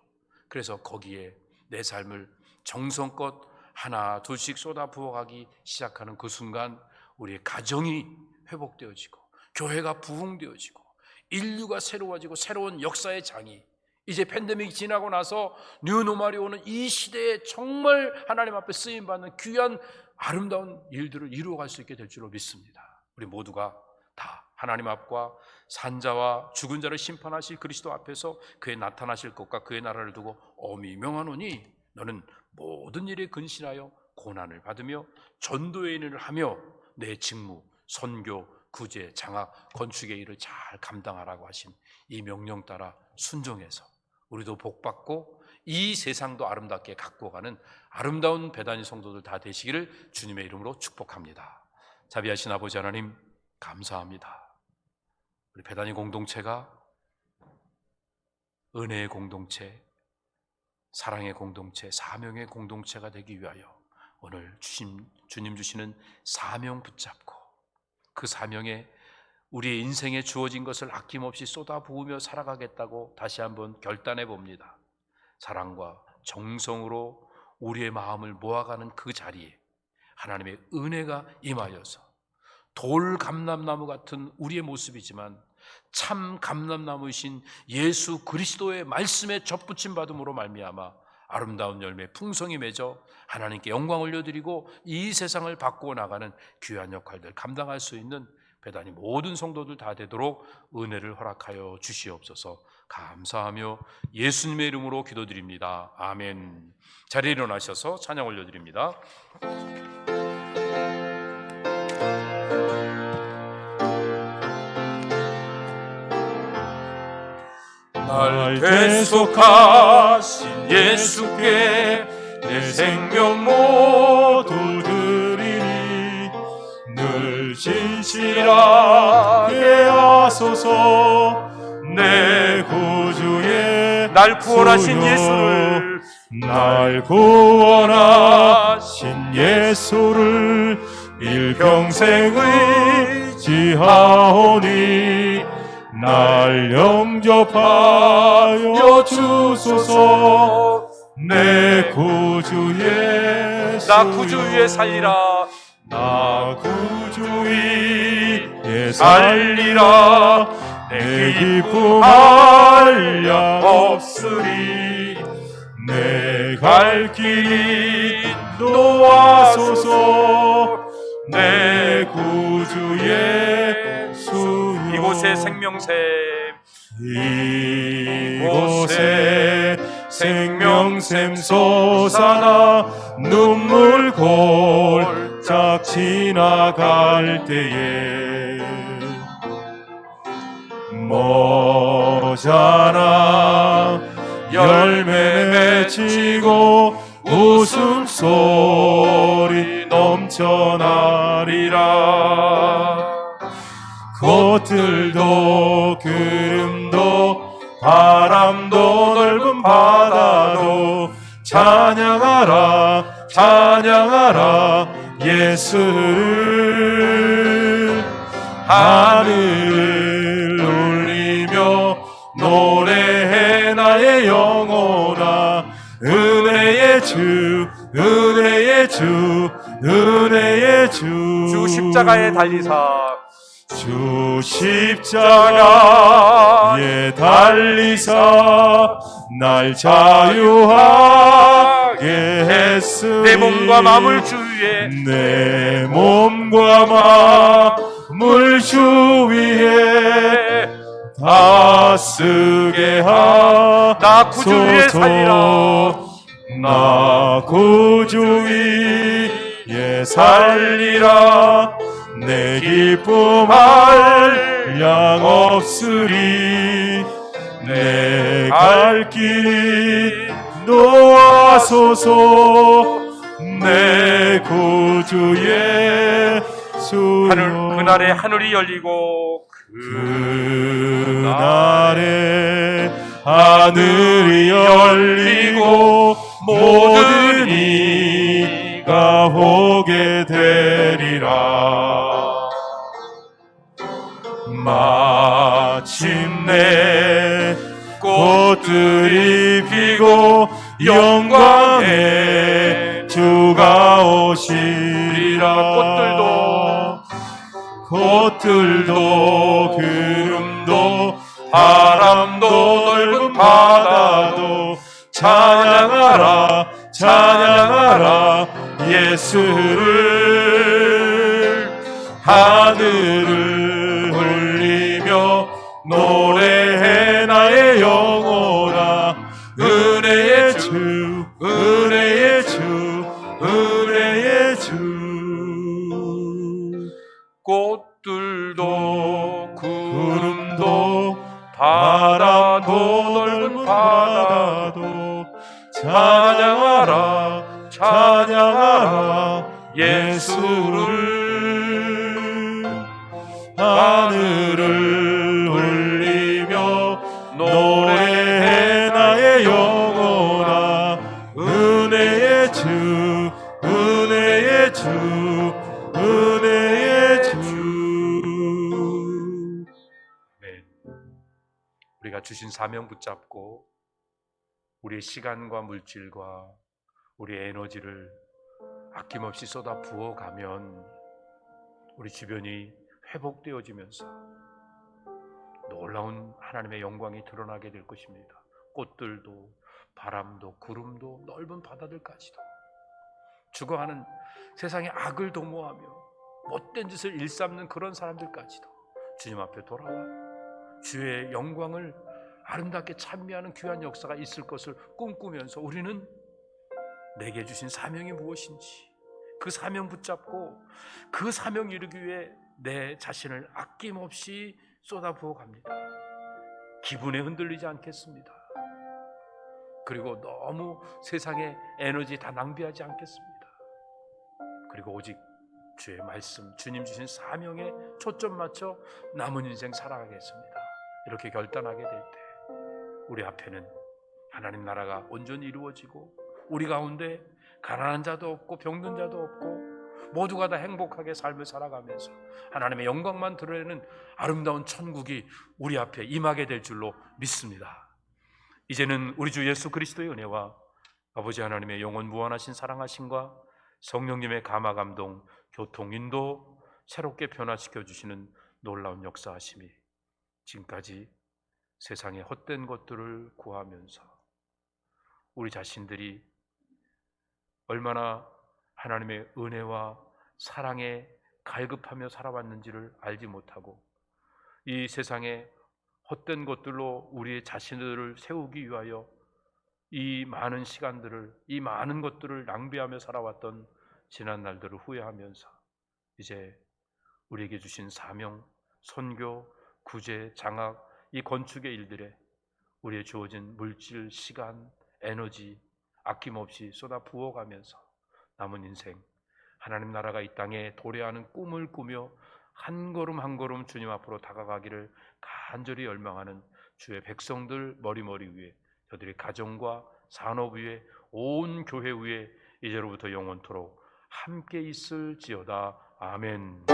그래서 거기에 내 삶을 정성껏 하나 둘씩 쏟아 부어가기 시작하는 그 순간 우리의 가정이 회복되어지고 교회가 부흥되어지고 인류가 새로워지고 새로운 역사의 장이 이제 팬데믹이 지나고 나서 뉴노멀이 오는 이 시대에 정말 하나님 앞에 쓰임받는 귀한 아름다운 일들을 이루어갈 수 있게 될 줄로 믿습니다. 우리 모두가 다 하나님 앞과 산자와 죽은 자를 심판하실 그리스도 앞에서 그의 나타나실 것과 그의 나라를 두고 엄히 명하노니 너는 모든 일에 근신하여 고난을 받으며 전도의 일을 하며 내 직무, 선교, 구제, 장학, 건축의 일을 잘 감당하라고 하신 이 명령 따라 순종해서 우리도 복받고 이 세상도 아름답게 갖고 가는 아름다운 배단위 성도들 다 되시기를 주님의 이름으로 축복합니다. 자비하신 아버지 하나님 감사합니다. 우리 배단위 공동체가 은혜의 공동체, 사랑의 공동체, 사명의 공동체가 되기 위하여 오늘 주님 주시는 사명 붙잡고 그 사명에 우리의 인생에 주어진 것을 아낌없이 쏟아부으며 살아가겠다고 다시 한번 결단해 봅니다. 사랑과 정성으로 우리의 마음을 모아가는 그 자리에 하나님의 은혜가 임하여서 돌 감람나무 같은 우리의 모습이지만 참 감람나무이신 예수 그리스도의 말씀에 접붙임 받음으로 말미암아 아름다운 열매 풍성히 맺어 하나님께 영광 올려드리고 이 세상을 바꾸어 나가는 귀한 역할들 감당할 수 있는 배단위 모든 성도들 다 되도록 은혜를 허락하여 주시옵소서. 감사하며 예수님의 이름으로 기도드립니다. 아멘. 자리에 일어나셔서 찬양 올려드립니다. 날 대속하신 예수께 내 생명 모두 드리니 늘 진실하게 하소서. 내 구주의 날 구원하신 예수를 날 구원하신 예수를 일평생 의지하오니 날 영접하여 주소서. 내 구주 예수 나 구주 위에 살리라. 나 구주 위에 살리라. 내 기쁨 한량없으리. 내 갈 길이 인도하소서. 내 구주 예수 이곳에 생명샘, 이곳에 생명샘 솟아나 눈물 골짝 지나갈 때에 모자라 열매 맺히고 웃음소리 넘쳐나리라. 꽃들도 구름도 바람도 넓은 바다도 찬양하라 찬양하라 예수를. 하늘을 울리며 노래해 나의 영혼아. 은혜의 주 은혜의 주 은혜의 주 십자가에 달리사, 주 십자가에 달리사 날 자유하게 했으니. 내 몸과 마음을 주 위에, 내 몸과 마음을 주 위에 다 쓰게 하소서. 나 구주 위에 살리라. 나 구주 위에 살리라. 내 기쁨 한량 없으리. 내 갈 길이 인도하소서. 내 구주 예수. 그날에 하늘이 열리고 그날에 하늘이 열리고 모든 이가 보게 되리라. 마침내 꽃들이 피고 영광의 주가 오시리라. 꽃들도 구름도 바람도 넓은 바다도 찬양하라 찬양하라 예수를. 하늘을 울리며 노래해 나의 영혼아. 은혜의 주 은혜의 주 은혜의 주. 꽃들도 구름도 바람도 넓은 바다도 찬양하라 찬양하라 예수를. 하늘을 울리며 노래해 나의 영혼아. 은혜의 주 은혜의 주 은혜의 주. 네. 우리가 주신 사명 붙잡고 우리의 시간과 물질과 우리의 에너지를 아낌없이 쏟아 부어가면 우리 주변이 회복되어지면서 놀라운 하나님의 영광이 드러나게 될 것입니다. 꽃들도 바람도 구름도 넓은 바다들까지도 죽어가는 세상의 악을 도모하며 못된 짓을 일삼는 그런 사람들까지도 주님 앞에 돌아와 주의 영광을 아름답게 찬미하는 귀한 역사가 있을 것을 꿈꾸면서 우리는 내게 주신 사명이 무엇인지 그 사명 붙잡고 그 사명 이루기 위해 내 자신을 아낌없이 쏟아부어 갑니다. 기분에 흔들리지 않겠습니다. 그리고 너무 세상의 에너지 다 낭비하지 않겠습니다. 그리고 오직 주의 말씀, 주님 주신 사명에 초점 맞춰 남은 인생 살아가겠습니다. 이렇게 결단하게 될 때 우리 앞에는 하나님 나라가 온전히 이루어지고 우리 가운데 가난한 자도 없고 병든 자도 없고 모두가 다 행복하게 삶을 살아가면서 하나님의 영광만 드러내는 아름다운 천국이 우리 앞에 임하게 될 줄로 믿습니다. 이제는 우리 주 예수 그리스도의 은혜와 아버지 하나님의 영원 무한하신 사랑하심과 성령님의 감화 감동, 교통 인도 새롭게 변화시켜 주시는 놀라운 역사하심이 지금까지 세상의 헛된 것들을 구하면서 우리 자신들이 얼마나 하나님의 은혜와 사랑에 갈급하며 살아왔는지를 알지 못하고 이 세상의 헛된 것들로 우리의 자신들을 세우기 위하여 이 많은 시간들을, 이 많은 것들을 낭비하며 살아왔던 지난 날들을 후회하면서 이제 우리에게 주신 사명, 선교, 구제, 장학, 이 건축의 일들에 우리의 주어진 물질, 시간, 에너지 아낌없이 쏟아 부어가면서 남은 인생 하나님 나라가 이 땅에 도래하는 꿈을 꾸며 한 걸음 한 걸음 주님 앞으로 다가가기를 간절히 열망하는 주의 백성들 머리머리 위에, 저들의 가정과 산업 위에, 온 교회 위에 이제로부터 영원토록 함께 있을지어다. 아멘.